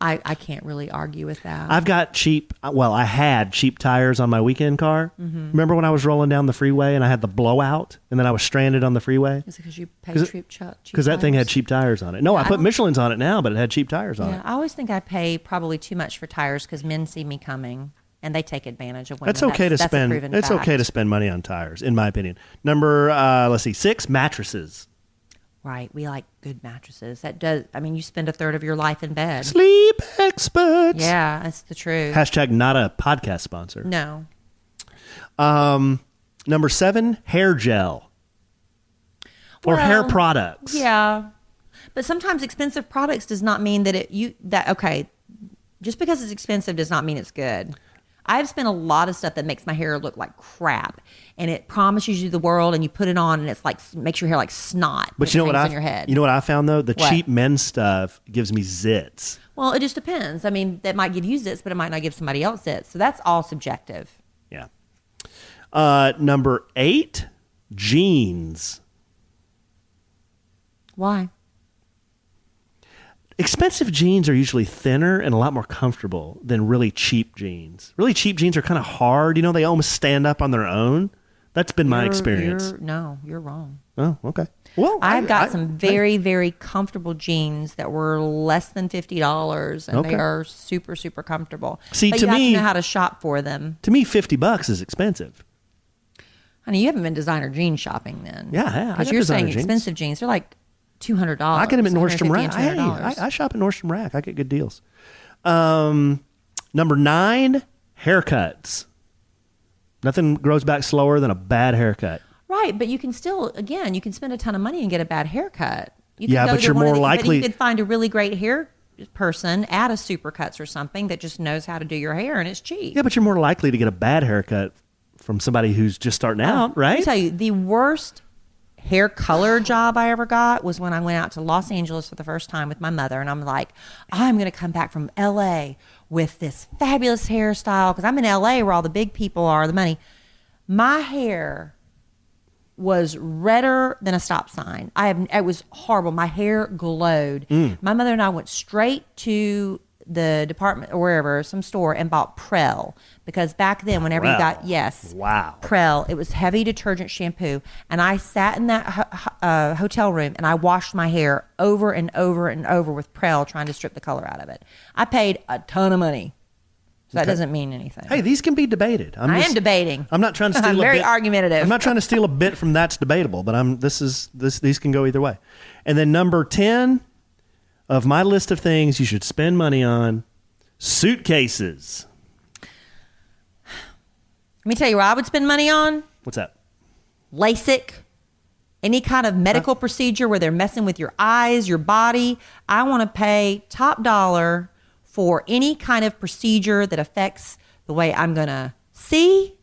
I can't really argue with that. I've got I had cheap tires on my weekend car. Mm-hmm. Remember when I was rolling down the freeway and I had the blowout and then I was stranded on the freeway? Is it because you paid cheap tires? Because that thing had cheap tires on it. No, I put Michelin's on it now, but it had cheap tires on it. I always think I pay probably too much for tires because men see me coming and they take advantage of women. That's okay to spend. It's fact. Okay to spend money on tires, in my opinion. Number, 6, mattresses. Right. We like good mattresses. You spend a third of your life in bed. Sleep experts. Yeah, that's the truth. # not a podcast sponsor. No. Number 7, hair gel. Or hair products. Yeah. But sometimes expensive products does not mean that just because it's expensive does not mean it's good. I've spent a lot of stuff that makes my hair look like crap, and it promises you the world, and you put it on, and it's like makes your hair like snot. But you know what on your head. You know what I found though? The cheap men's stuff gives me zits. Well, it just depends. I mean, that might give you zits, but it might not give somebody else zits. So that's all subjective. Yeah. Number 8, jeans. Why? Expensive jeans are usually thinner and a lot more comfortable than really cheap jeans. Really cheap jeans are kind of hard. You know, they almost stand up on their own. That's been my experience. You're wrong. Oh, okay. Well, I've got some very, very comfortable jeans that were less than $50, and they are super, super comfortable. See, but to you me, have to know how to shop for them. To me, $50 is expensive. Honey, you haven't been designer jean shopping then. Yeah. Because you're saying expensive jeans. They're like $200. I get them at Nordstrom Rack. Hey, I shop at Nordstrom Rack. I get good deals. Number 9, haircuts. Nothing grows back slower than a bad haircut. Right, but you can still, again, you can spend a ton of money and get a bad haircut. But you're more likely. You could find a really great hair person at a Supercuts or something that just knows how to do your hair, and it's cheap. Yeah, but you're more likely to get a bad haircut from somebody who's just starting out, right? Let me tell you, the worst hair color job I ever got was when I went out to Los Angeles for the first time with my mother, and I'm like, I'm going to come back from LA with this fabulous hairstyle because I'm in LA where all the big people are, the money. My hair was redder than a stop sign. It was horrible. My hair glowed. My mother and I went straight to the department or wherever, some store, and bought Prel, because back then whenever you got Prel, it was heavy detergent shampoo, and I sat in that hotel room and I washed my hair over and over and over with Prel, trying to strip the color out of it. I paid a ton of money. So that doesn't mean anything. Hey, these can be debated. I am debating. I'm not trying to steal I'm very argumentative. I'm not trying to steal a bit from that's debatable, but these can go either way. And then number 10 of my list of things you should spend money on, suitcases. Let me tell you what I would spend money on. What's that? LASIK. Any kind of medical procedure where they're messing with your eyes, your body. I want to pay top dollar for any kind of procedure that affects the way I'm going to see,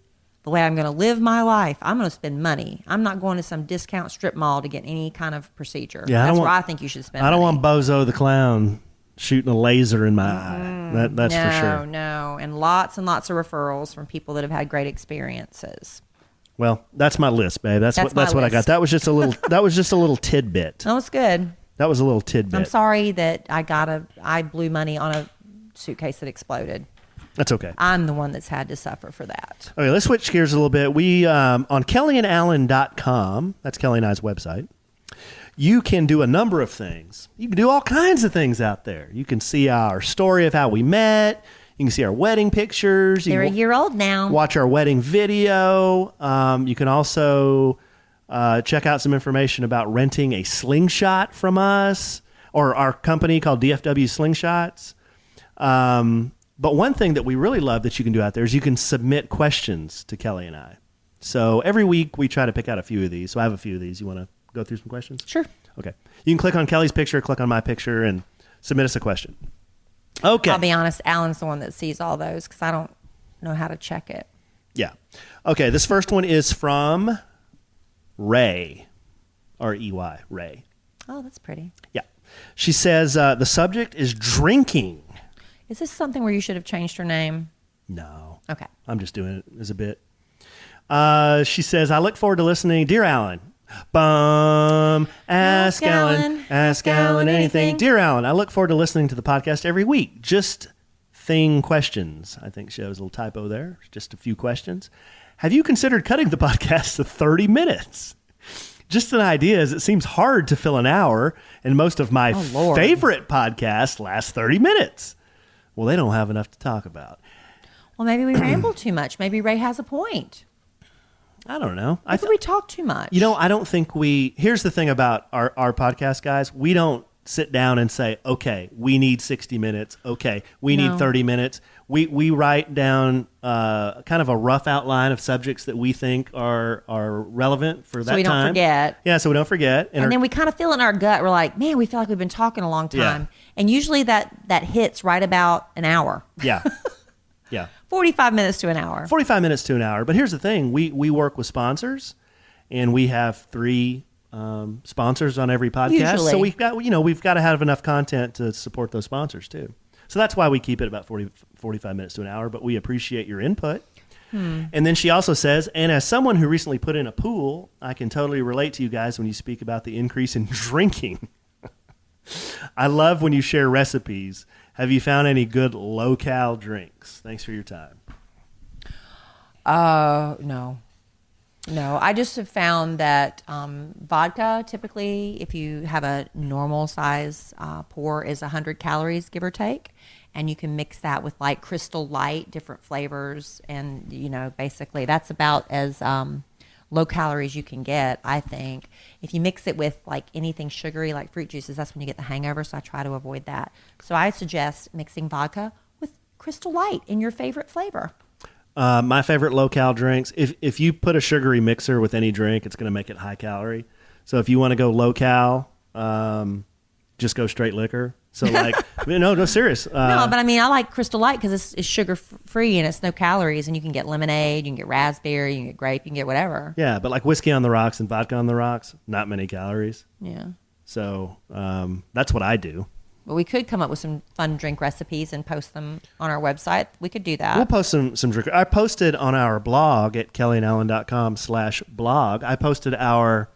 the way I'm going to live my life. I'm going to spend money. I'm not going to some discount strip mall to get any kind of procedure. Yeah, that's where I think you should spend money. I don't want Bozo the Clown shooting a laser in my eye. That's for sure. No. And lots of referrals from people that have had great experiences. Well, that's my list, babe. That's what I got. That was just a little tidbit. That was good. That was a little tidbit. I'm sorry that I blew money on a suitcase that exploded. That's okay. I'm the one that's had to suffer for that. Okay, let's switch gears a little bit. We on KellieandAllen.com, that's Kellie and I's website, you can do a number of things. You can do all kinds of things out there. You can see our story of how we met. You can see our wedding pictures. They're a year old now. Watch our wedding video. You can also check out some information about renting a slingshot from us or our company called DFW Slingshots. But one thing that we really love that you can do out there is you can submit questions to Kellie and I. So every week we try to pick out a few of these. So I have a few of these. You want to go through some questions? Sure. Okay. You can click on Kellie's picture, click on my picture, and submit us a question. Okay. I'll be honest, Alan's the one that sees all those because I don't know how to check it. Yeah. Okay, this first one is from Ray, R-E-Y, Ray. Oh, that's pretty. Yeah. She says, the subject is drinking. Is this something where you should have changed her name? No. Okay. I'm just doing it as a bit. She says, I look forward to listening. Dear Alan, Ask Allen. Ask Allen anything. Dear Allen, I look forward to listening to the podcast every week. Just thing questions. I think she has a little typo there. Just a few questions. Have you considered cutting the podcast to 30 minutes? Just an idea, as it seems hard to fill an hour, and most of my favorite podcasts last 30 minutes. Well, they don't have enough to talk about. Well, maybe we ramble too much. Maybe Ray has a point. I don't know. Maybe we talk too much. I don't think here's the thing about our podcast, guys. We don't sit down and say, okay, we need 60 minutes. Okay, we need 30 minutes. We write down kind of a rough outline of subjects that we think are relevant for that time. So we don't forget. Yeah, so we don't forget. And then we kind of feel in our gut, we're like, man, we feel like we've been talking a long time. Yeah. And usually that hits right about an hour. Yeah. Yeah. 45 minutes to an hour. 45 minutes to an hour. But here's the thing. We work with sponsors, and we have 3 sponsors on every podcast. Usually. So we've got to have enough content to support those sponsors too. So that's why we keep it about 45 minutes to an hour, but we appreciate your input. And then she also says, and as someone who recently put in a pool, I can totally relate to you guys when you speak about the increase in drinking. I love when you share recipes. Have you found any good low-cal drinks? Thanks for your time. No. No, I just have found that vodka, typically, if you have a normal size pour, is 100 calories, give or take. And you can mix that with like Crystal Light, different flavors. And, basically that's about as low calories you can get, I think. If you mix it with like anything sugary, like fruit juices, that's when you get the hangover. So I try to avoid that. So I suggest mixing vodka with Crystal Light in your favorite flavor. My favorite low-cal drinks, if you put a sugary mixer with any drink, it's going to make it high-calorie. So if you want to go low-cal, just go straight liquor. So like, no, serious. No, but I mean, I like Crystal Light because it's sugar-free and it's no calories, and you can get lemonade, you can get raspberry, you can get grape, you can get whatever. Yeah, but like whiskey on the rocks and vodka on the rocks, not many calories. Yeah. So that's what I do. But we could come up with some fun drink recipes and post them on our website. We could do that. We'll post some drink. I posted on our blog at kellyanallen.com/blog. I posted our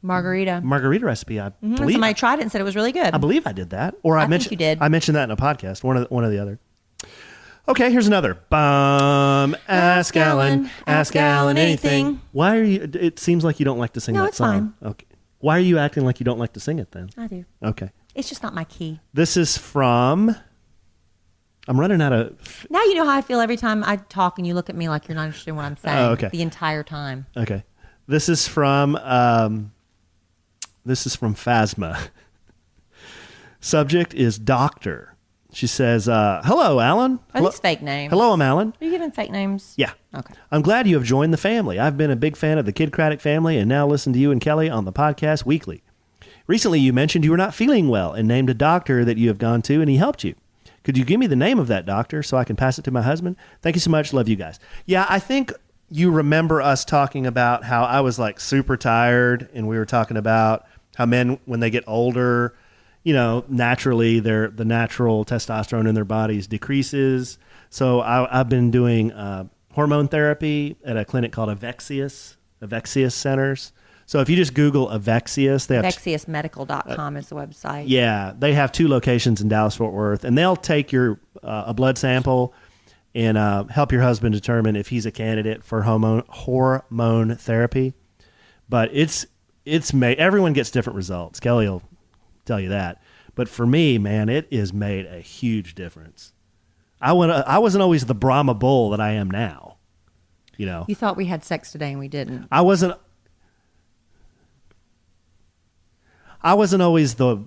margarita recipe. I believe somebody tried it and said it was really good. I believe I did that, or I mentioned think you did. I mentioned that in a podcast. One or the other. Okay, here's another. Ask Allen. Ask Allen anything. Why are you? It seems like you don't like to sing that song. Fine. Okay. Why are you acting like you don't like to sing it then? I do. Okay. It's just not my key. This is from. I'm running out of. Now you know how I feel every time I talk and you look at me like you're not interested in what I'm saying. Oh, okay. The entire time. Okay. This is from Phasma. Subject is doctor. She says, hello, Alan. Are these fake names? Hello, I'm Alan. Are you giving fake names? Yeah. Okay. I'm glad you have joined the family. I've been a big fan of the Kidcratic family and now listen to you and Kelly on the podcast weekly. Recently, you mentioned you were not feeling well and named a doctor that you have gone to, and he helped you. Could you give me the name of that doctor so I can pass it to my husband? Thank you so much. Love you guys. Yeah, I think you remember us talking about how I was like super tired, and we were talking about how men, when they get older, naturally the natural testosterone in their bodies decreases. So I've been doing hormone therapy at a clinic called Avexius Centers. So if you just Google Avexius, they have AvexiusMedical.com is the website. Yeah, they have 2 locations in Dallas-Fort Worth, and they'll take your a blood sample and help your husband determine if he's a candidate for hormone therapy. But it's made, everyone gets different results. Kelly will tell you that. But for me, man, it has made a huge difference. I wasn't always the Brahma bull that I am now. You thought we had sex today and we didn't. I wasn't always the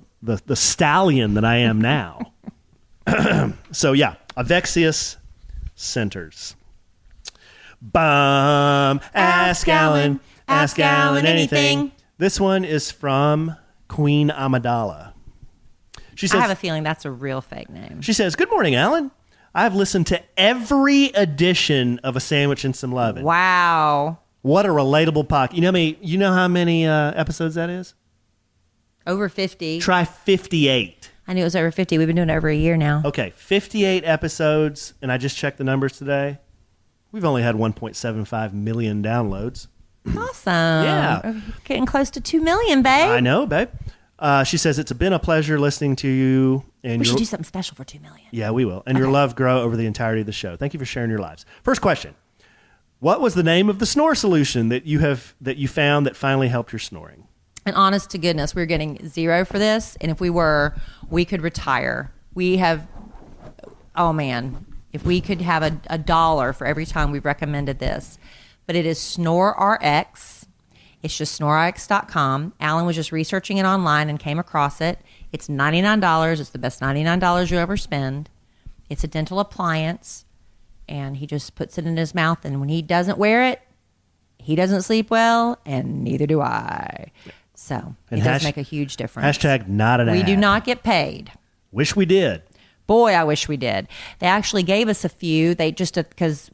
stallion that I am now. So yeah, Avexius Centers. Ask Allen. Ask Allen anything. This one is from Queen Amidala. She says, I have a feeling that's a real fake name. She says, "Good morning, Alan. I've listened to every edition of A Sandwich and Some Lovin'." Wow. What a relatable podcast. You know how many episodes that is? Over 50. Try 58. I knew it was over 50. We've been doing it over a year now. Okay, 58 episodes, and I just checked the numbers today. We've only had 1.75 million downloads. Awesome. Yeah. We're getting close to 2 million, babe. I know, babe. She says, it's been a pleasure listening to you. And we should do something special for 2 million. Yeah, we will. And your love grow over the entirety of the show. Thank you for sharing your lives. First question. What was the name of the snore solution that you found that finally helped your snoring? And honest to goodness, we're getting 0 for this. And if we were, we could retire. We have, oh man, if we could have a dollar for every time we've recommended this. But it is SnoreRx. It's just snorerx.com. Alan was just researching it online and came across it. It's $99. It's the best $99 you ever spend. It's a dental appliance. And he just puts it in his mouth. And when he doesn't wear it, he doesn't sleep well, and neither do I. So it does make a huge difference. Hashtag not an ad. We do not get paid. Wish we did. Boy, I wish we did. They actually gave us a few. They just, because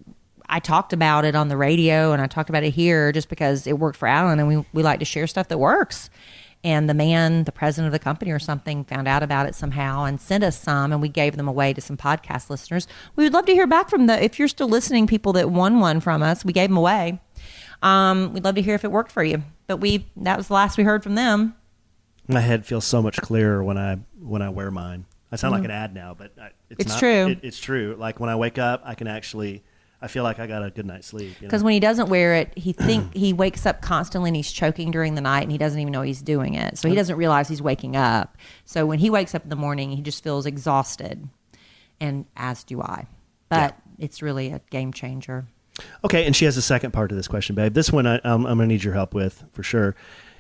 I talked about it on the radio and I talked about it here just because it worked for Alan, and we like to share stuff that works. And the president of the company or something, found out about it somehow and sent us some, and we gave them away to some podcast listeners. We would love to hear back from if you're still listening, people that won one from us. We gave them away. We'd love to hear if it worked for you. But that was the last we heard from them. My head feels so much clearer when I wear mine. I sound like an ad now, but it's not, true. It's true. Like when I wake up, I feel like I got a good night's sleep. Because when he doesn't wear it, he wakes up constantly and he's choking during the night and he doesn't even know he's doing it. So he doesn't realize he's waking up. So when he wakes up in the morning, he just feels exhausted, and as do I. But it's really a game changer. Okay, and she has a second part to this question, babe. This one I'm going to need your help with for sure.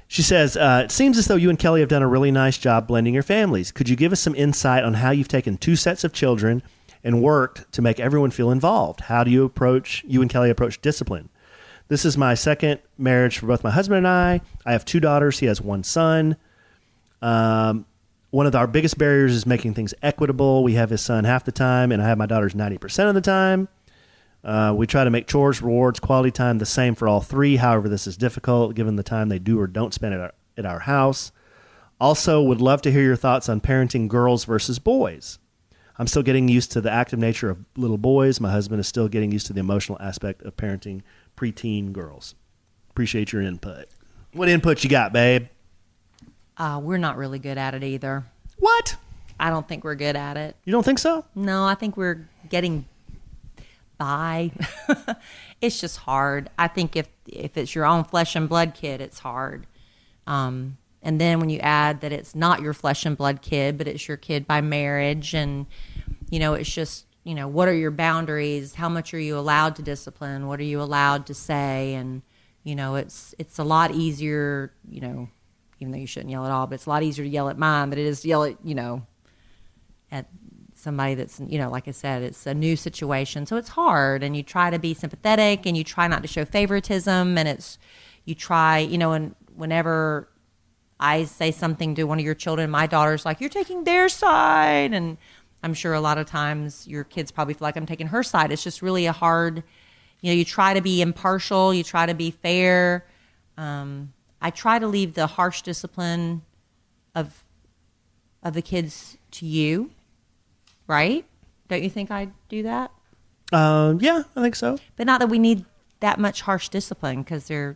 She says, it seems as though you and Kelly have done a really nice job blending your families. Could you give us some insight on how you've taken 2 sets of children and worked to make everyone feel involved? How do you and Kelly approach discipline? This is my second marriage for both my husband and I. I have 2 daughters. He has 1 son. One of our biggest barriers is making things equitable. We have his son half the time, and I have my daughters 90% of the time. We try to make chores, rewards, quality time the same for all 3. However, this is difficult given the time they do or don't spend at our house. Also, would love to hear your thoughts on parenting girls versus boys. I'm still getting used to the active nature of little boys. My husband is still getting used to the emotional aspect of parenting preteen girls. Appreciate your input. What input you got, babe? We're not really good at it either. What? I don't think we're good at it. You don't think so? No, I think we're getting by. It's just hard. I think if it's your own flesh and blood kid, it's hard. And then when you add that it's not your flesh and blood kid, but it's your kid by marriage, and, it's just, what are your boundaries? How much are you allowed to discipline? What are you allowed to say? And, it's a lot easier, even though you shouldn't yell at all, but it's a lot easier to yell at mine than it is to yell at somebody that's, like I said, it's a new situation. So it's hard, and you try to be sympathetic, and you try not to show favoritism, and you try, and whenever I say something to one of your children, my daughter's like, you're taking their side. And I'm sure a lot of times your kids probably feel like I'm taking her side. It's just really a hard, you try to be impartial. You try to be fair. I try to leave the harsh discipline of the kids to you, right? Don't you think I do that? Yeah, I think so. But not that we need that much harsh discipline, because I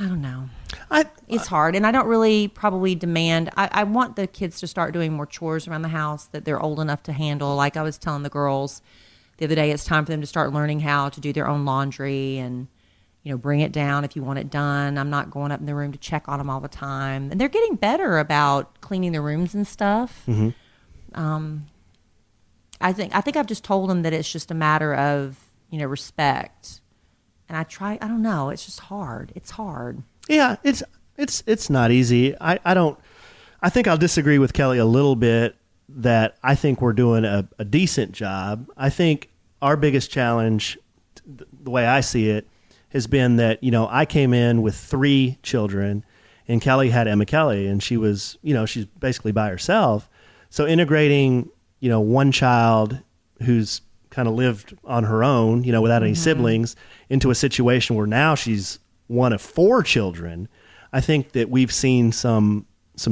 don't know. It's hard, and I don't really probably demand. I want the kids to start doing more chores around the house that they're old enough to handle. Like I was telling the girls the other day, it's time for them to start learning how to do their own laundry and, bring it down if you want it done. I'm not going up in the room to check on them all the time. And they're getting better about cleaning their rooms and stuff. Mm-hmm. I think I've just told them that it's just a matter of, respect. And I don't know. It's just hard. It's hard. Yeah, it's not easy. I think I'll disagree with Kelly a little bit that I think we're doing a decent job. I think our biggest challenge, the way I see it, has been that, I came in with 3 children, and Kelly had Emma Kelly, and she was, she's basically by herself. So integrating, one child who's kind of lived on her own, without any siblings, into a situation where now she's one of 4 children. I think that we've seen some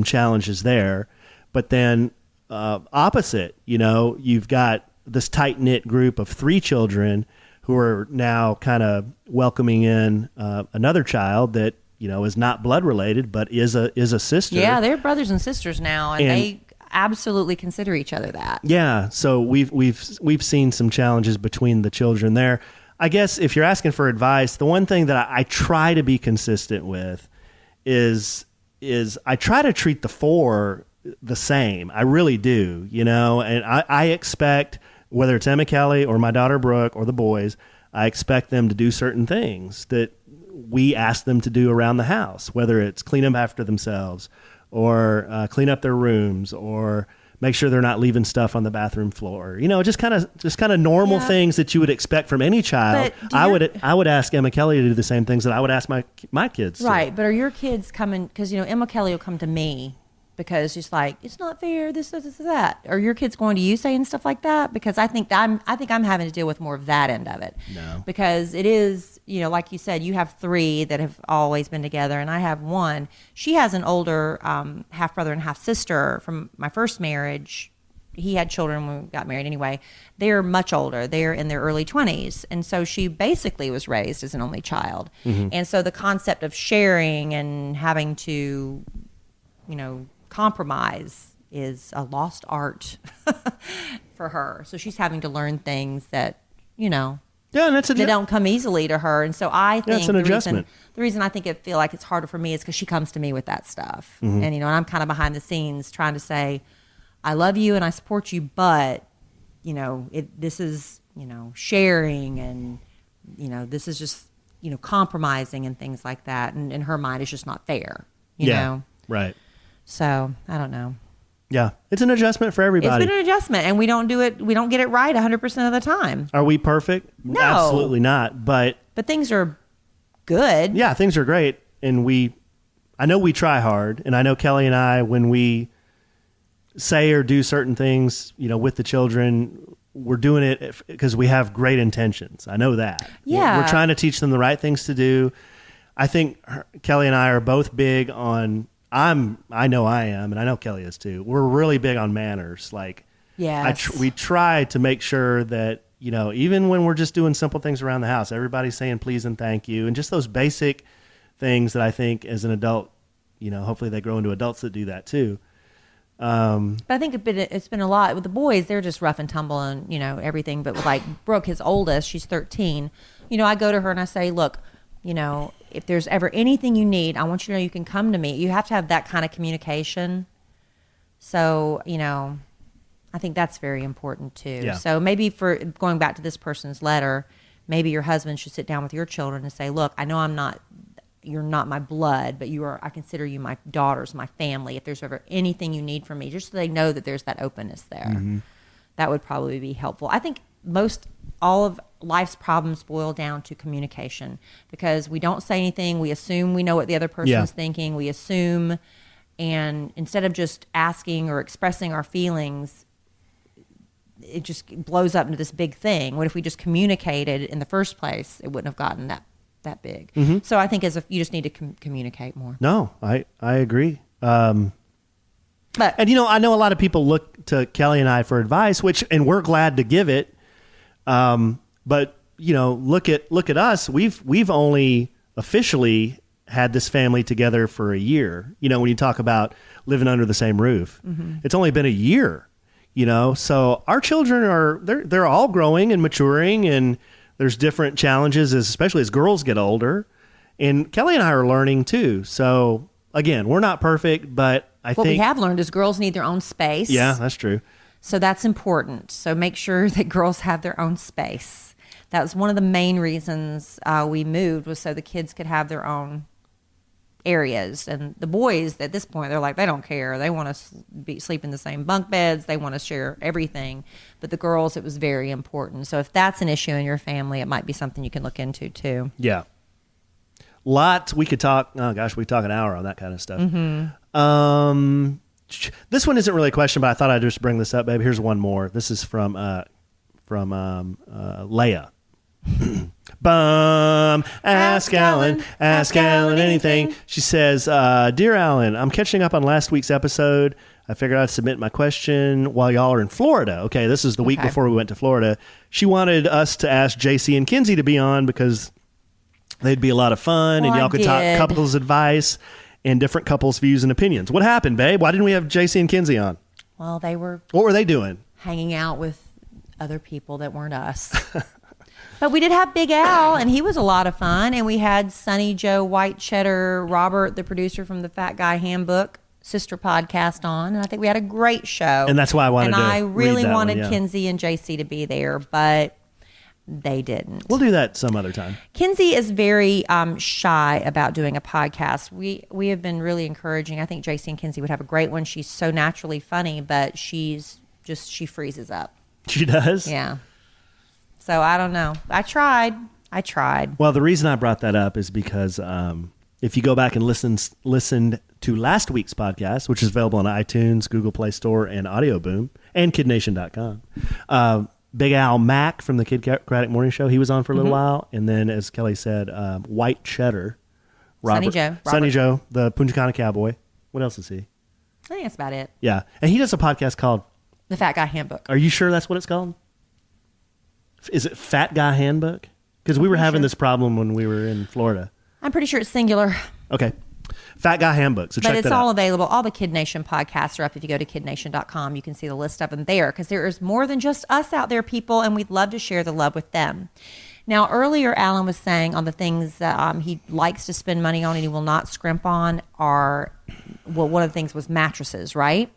challenges there. But then opposite, you've got this tight-knit group of 3 children who who are now kind of welcoming in another child that, is not blood related, but is a sister. Yeah, they're brothers and sisters now, and they absolutely consider each other that. Yeah, so we've seen some challenges between the children there. I guess if you're asking for advice, the one thing that I try to be consistent with is I try to treat the four the same. I really do, and I expect, whether it's Emma Kelly or my daughter Brooke or the boys, I expect them to do certain things that we ask them to do around the house, whether it's clean up after themselves or clean up their rooms or make sure they're not leaving stuff on the bathroom floor. Just kind of normal things that you would expect from any child. I would ask Emma Kelly to do the same things that I would ask my kids. Right, but are your kids coming? Because Emma Kelly will come to me because she's like, it's not fair. This, that. Are your kids going to you saying stuff like that? Because I think I'm having to deal with more of that end of it. No, because it is, like you said, you have 3 that have always been together, and I have 1. She has an older half brother and half sister from my first marriage. He had children when we got married anyway. They're much older. They're in their early 20s. And so she basically was raised as an only child. Mm-hmm. And so the concept of sharing and having to, compromise is a lost art for her. So she's having to learn things that, and they don't come easily to her. And so I think it's an adjustment. The reason I think it feel like it's harder for me is because she comes to me with that stuff. Mm-hmm. And, and I'm kind of behind the scenes trying to say, I love you and I support you, but, this is, sharing and, this is just, compromising and things like that. And in her mind, it's just not fair, you know? Right. So I don't know. Yeah. It's an adjustment for everybody. It's been an adjustment, and we don't get it right 100% of the time. Are we perfect? No. Absolutely not. But things are good. Yeah, things are great. And I know we try hard, and I know Kelly and I, when we say or do certain things, with the children, we're doing it because we have great intentions. I know that. Yeah. We're trying to teach them the right things to do. I think Kelly and I are both big on, I know I am, and I know Kelly is too. We're really big on manners. Like, yes. We try to make sure that, even when we're just doing simple things around the house, everybody's saying please and thank you, and just those basic things that I think as an adult, hopefully they grow into adults that do that too. But I think it's been a lot with the boys. They're just rough and tumble and, everything. But with like Brooke, his oldest, she's 13. I go to her and I say, look, if there's ever anything you need, I want you to know you can come to me. You have to have that kind of communication. So, I think that's very important too. Yeah. So maybe for going back to this person's letter, maybe your husband should sit down with your children and say, look, I know you're not my blood, but I consider you my daughters, my family. If there's ever anything you need from me, just so they know that there's that openness there. Mm-hmm. That would probably be helpful. I think all of life's problems boil down to communication, because we don't say anything. We assume we know what the other person's thinking. We assume, and instead of just asking or expressing our feelings, it just blows up into this big thing. What if we just communicated in the first place? It wouldn't have gotten that big. Mm-hmm. So I think you just need to communicate more. No, I agree. And I know a lot of people look to Kelly and I for advice, and we're glad to give it. But look at us. We've only officially had this family together for a year. When you talk about living under the same roof, mm-hmm. It's only been a year. So our children they're all growing and maturing, and there's different challenges, especially as girls get older. And Kelly and I are learning too. So again, we're not perfect, but I think what we have learned is girls need their own space. Yeah, that's true. So that's important. So make sure that girls have their own space. That was one of the main reasons we moved, was so the kids could have their own areas. And the boys at this point, they're like, they don't care. They want to sleep in the same bunk beds. They want to share everything. But the girls, it was very important. So if that's an issue in your family, it might be something you can look into too. Yeah. Lots. We could talk. Oh gosh, we could talk an hour on that kind of stuff. Mm-hmm. This one isn't really a question, but I thought I'd just bring this up, babe. Here's one more. This is from Leah. Bum, ask Allen anything. She says, Dear Allen, I'm catching up on last week's episode. I figured I'd submit my question while y'all are in Florida. Okay, this is the week before we went to Florida. She wanted us to ask JC and Kinsey to be on because they'd be a lot of fun, and y'all could talk couples advice and different couples' views and opinions. What happened, babe? Why didn't we have JC and Kinsey on? Well, What were they doing? Hanging out with other people that weren't us. But we did have Big Al, and he was a lot of fun. And we had Sonny Joe, White Cheddar, Robert, the producer from the Fat Guy Handbook sister podcast on. And I think we had a great show. And that's why I wanted to And I really read that wanted one, yeah. Kinsey and JC to be there, but they didn't. We'll do that some other time. Kinsey is very shy about doing a podcast. We have been really encouraging. I think JC and Kinsey would have a great one. She's so naturally funny, but she freezes up. She does? Yeah. So I don't know. I tried. Well, the reason I brought that up is because if you go back and listen to last week's podcast, which is available on iTunes, Google Play Store, and Audio Boom, and KidNation.com, Big Al Mack from the Kid Craddock Morning Show, he was on for a little while. And then, as Kelly said, White Cheddar, Sonny Joe, the Punta Cana Cowboy. What else is he? I think that's about it. Yeah. And he does a podcast called The Fat Guy Handbook. Are you sure that's what it's called? Is it Fat Guy Handbook? Because we were having this problem when we were in Florida. I'm pretty sure it's singular. Okay. Fat Guy Handbook. So check that out. But it's all available. All the Kid Nation podcasts are up. If you go to kidnation.com, you can see the list of them there, because there is more than just us out there, people, and we'd love to share the love with them. Now, earlier, Alan was saying on the things that he likes to spend money on and he will not scrimp on are, well, one of the things was mattresses, right?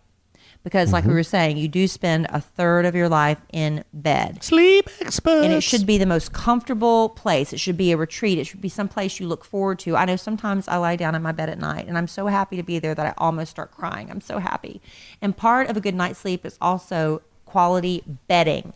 Because like we were saying, you do spend a third of your life in bed. Sleep experts. And it should be the most comfortable place. It should be a retreat. It should be some place you look forward to. I know sometimes I lie down in my bed at night and I'm so happy to be there that I almost start crying. I'm so happy. And part of a good night's sleep is also quality bedding.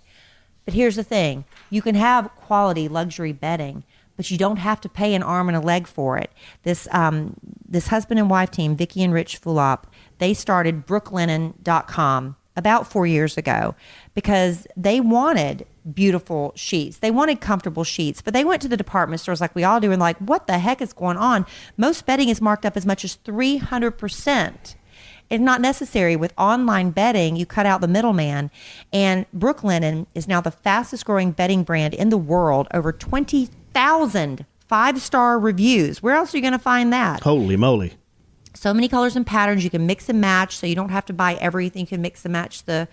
But here's the thing. You can have quality luxury bedding, but you don't have to pay an arm and a leg for it. This husband and wife team, Vicky and Rich Fulop, they started brooklinen.com about 4 years ago because they wanted beautiful sheets. They wanted comfortable sheets, but they went to the department stores like we all do and like, what the heck is going on? Most bedding is marked up as much as 300%. It's not necessary. With online bedding, you cut out the middleman. And Brooklinen is now the fastest growing bedding brand in the world. Over 20,000 five-star reviews. Where else are you going to find that? Holy moly. So many colors and patterns. You can mix and match, so you don't have to buy everything. You can mix and match the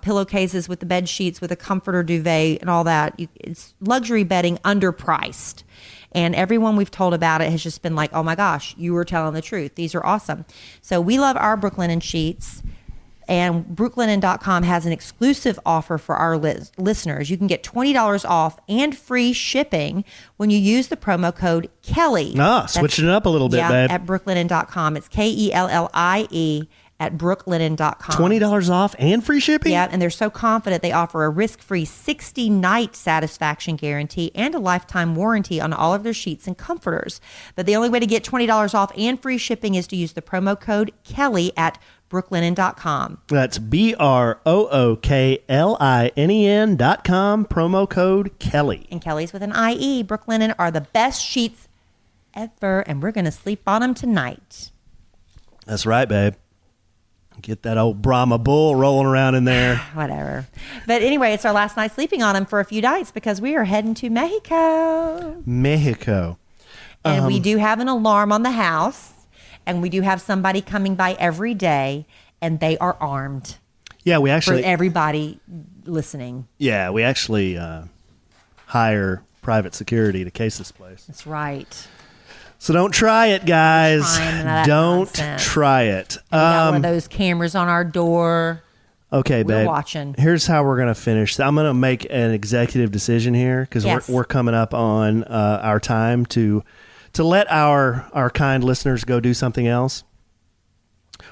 pillowcases with the bed sheets, with a comforter, duvet, and all that. It's luxury bedding, underpriced. And everyone we've told about it has just been like, oh my gosh, you were telling the truth. These are awesome. So we love our Brooklinen sheets. And brooklinen.com has an exclusive offer for our listeners. You can get $20 off and free shipping when you use the promo code Kelly. Switching it up a little bit, babe. At brooklinen.com. It's KELLIE at brooklinen.com. $20 off and free shipping? Yeah, and they're so confident they offer a risk-free 60-night satisfaction guarantee and a lifetime warranty on all of their sheets and comforters. But the only way to get $20 off and free shipping is to use the promo code Kelly at brooklinen.com. That's BROOKLINEN.com, promo code Kelly. And Kelly's with an IE. Brooklinen are the best sheets ever, and we're going to sleep on them tonight. That's right, babe. Get that old Brahma bull rolling around in there. Whatever. But anyway, it's our last night sleeping on them for a few nights because we are heading to Mexico. And we do have an alarm on the house. And we do have somebody coming by every day, and they are armed. Yeah, we actually... For everybody listening. Yeah, we actually hire private security to case this place. That's right. So don't try it, guys. Don't try it. We got one of those cameras on our door. Okay, babe. We're watching. Here's how we're going to finish. I'm going to make an executive decision here because we're coming up on our time to let our kind listeners go do something else.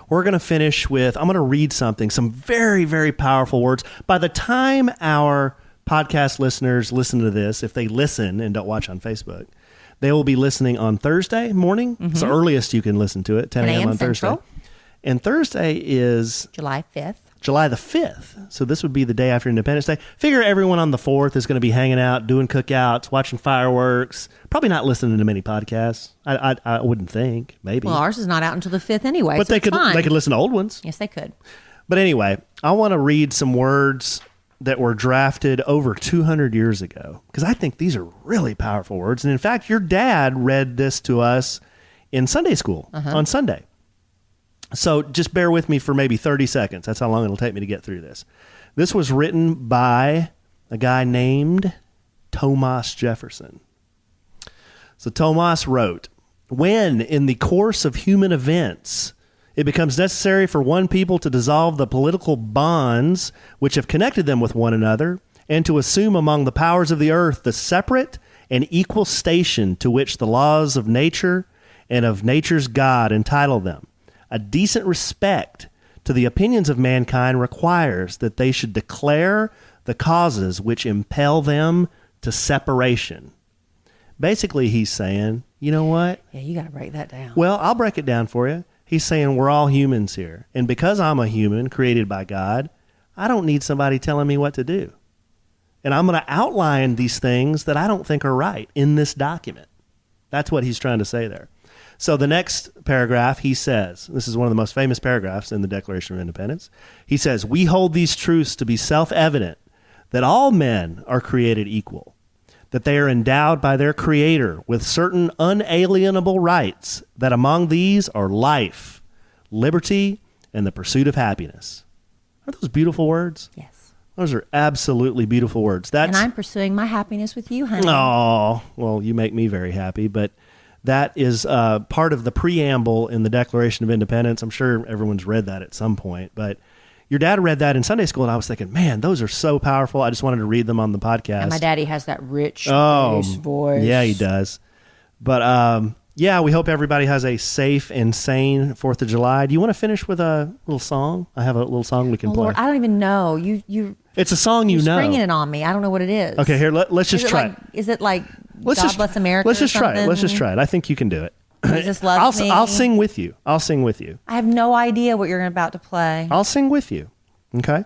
We're going to finish with, I'm going to read some very, very powerful words. By the time our podcast listeners listen to this, if they listen and don't watch on Facebook, they will be listening on Thursday morning. It's the earliest you can listen to it, 10 a.m. on Thursday. Central. And Thursday is... July 5th. July the 5th. So this would be the day after Independence Day. Figure everyone on the 4th is going to be hanging out, doing cookouts, watching fireworks, probably not listening to many podcasts. I wouldn't think. Maybe. Well, ours is not out until the 5th anyway. But so they could listen to old ones. Yes, they could. But anyway, I want to read some words that were drafted over 200 years ago, because I think these are really powerful words. And in fact, your dad read this to us in Sunday school on Sunday. So just bear with me for maybe 30 seconds. That's how long it'll take me to get through this. This was written by a guy named Thomas Jefferson. So Thomas wrote, "When in the course of human events it becomes necessary for one people to dissolve the political bonds which have connected them with one another, and to assume among the powers of the earth the separate and equal station to which the laws of nature and of nature's God entitle them, a decent respect to the opinions of mankind requires that they should declare the causes which impel them to separation." Basically, he's saying, you know what? Yeah, you got to break that down. Well, I'll break it down for you. He's saying we're all humans here. And because I'm a human created by God, I don't need somebody telling me what to do. And I'm going to outline these things that I don't think are right in this document. That's what he's trying to say there. So the next paragraph, he says, this is one of the most famous paragraphs in the Declaration of Independence. He says, "We hold these truths to be self-evident, that all men are created equal, that they are endowed by their Creator with certain unalienable rights, that among these are life, liberty, and the pursuit of happiness." Are those beautiful words? Yes. Those are absolutely beautiful words. And I'm pursuing my happiness with you, honey. Oh, well, you make me very happy, but that is part of the preamble in the Declaration of Independence. I'm sure everyone's read that at some point, but your dad read that in Sunday school, and I was thinking, man, those are so powerful. I just wanted to read them on the podcast. And my daddy has that rich voice. Yeah, he does. But yeah, we hope everybody has a safe and sane 4th of July. Do you want to finish with a little song? I have a little song we can play. Lord, I don't even know. It's a song you know. You're springing it on me. I don't know what it is. Okay, here, let's just try it. Is it like God Bless America? Let's just try it. Let's just try it. I think you can do it. Jesus loves me. I'll sing with you. I'll sing with you. I have no idea what you're about to play. I'll sing with you. Okay?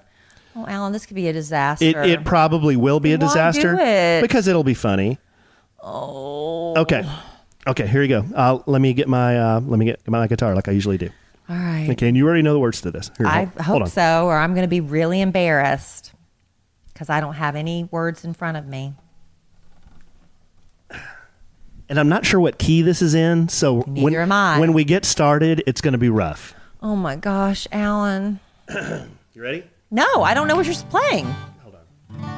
Oh, Alan, this could be a disaster. It probably will be a disaster. Why do it? Because it'll be funny. Oh. Okay, here you go. Let me get my guitar like I usually do. All right. Okay, and you already know the words to this. Here, I hold hope on. so, or I'm going to be really embarrassed because I don't have any words in front of me. And I'm not sure what key this is in, so Neither am I. When we get started, it's going to be rough. Oh my gosh, Alan. You ready? No, I don't know what you're playing. Hold on.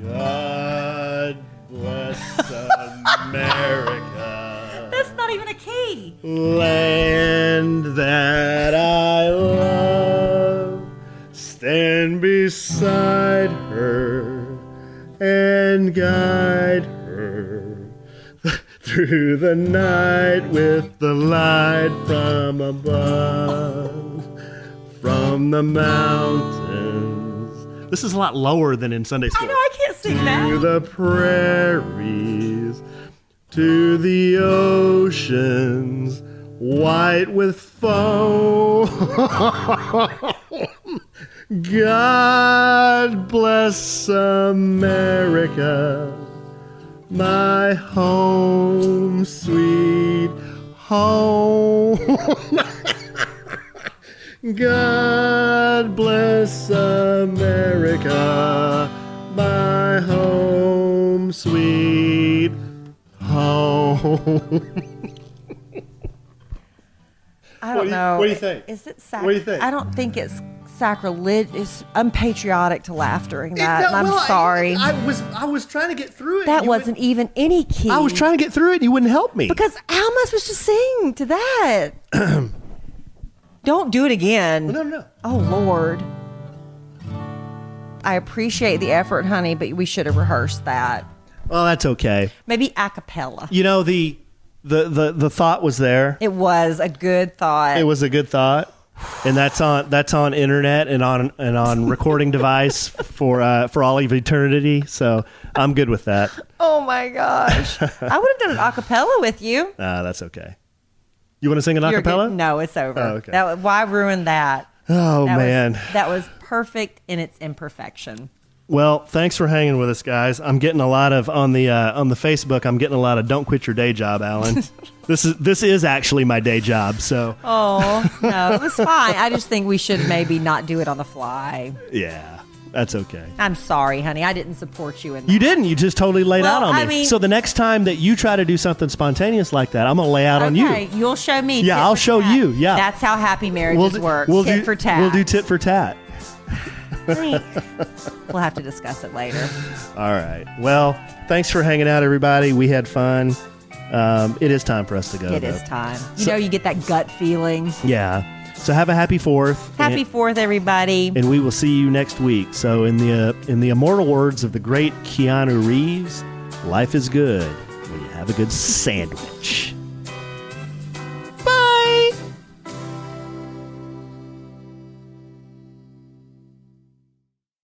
God bless America. That's not even a key. Land that I love, stand beside her and guide her through the night with the light from above, from the mountains. This is a lot lower than in Sunday school. I know, I can't sing that. To the prairies, to the oceans, white with foam. God bless America, my home, sweet home. God bless America, my home, sweet home. I don't know. What do you think? Is it What do you think? I don't think it's sacrilegious. It's unpatriotic to laugh during that. And I'm sorry. I was trying to get through it. That wasn't even any key. I was trying to get through it, and you wouldn't help me. Because how am I supposed to sing to that? Don't do it again. No. Oh, Lord. I appreciate the effort, honey, but we should have rehearsed that. Well, that's okay. Maybe a cappella. You know, the thought was there. It was a good thought. It was a good thought. And that's on internet and on recording device for all of eternity. So I'm good with that. Oh my gosh. I would have done an a cappella with you. That's okay. You want to sing an You're acapella? good. No, it's over. Oh, okay. Why ruin that? Oh, man. That was perfect in its imperfection. Well, thanks for hanging with us, guys. I'm getting a lot of on the Facebook. I'm getting a lot of "Don't quit your day job, Alan." This is actually my day job. So. Oh no, it was fine. I just think we should maybe not do it on the fly. Yeah, that's okay. I'm sorry, honey. I didn't support you in that. You didn't. You just totally laid out on me. I mean, so the next time that you try to do something spontaneous like that, I'm gonna lay out on you. Okay, you'll show me. Yeah, I'll show you. Yeah, that's how happy marriages work. Tit for tat. We'll do tit for tat. We'll have to discuss it later. All right. Well, thanks for hanging out, everybody. We had fun. It is time for us to go. It is time. You get that gut feeling. Yeah. So have a happy 4th. Happy 4th, everybody. And we will see you next week. So in the immortal words of the great Keanu Reeves, life is good when you have a good sandwich.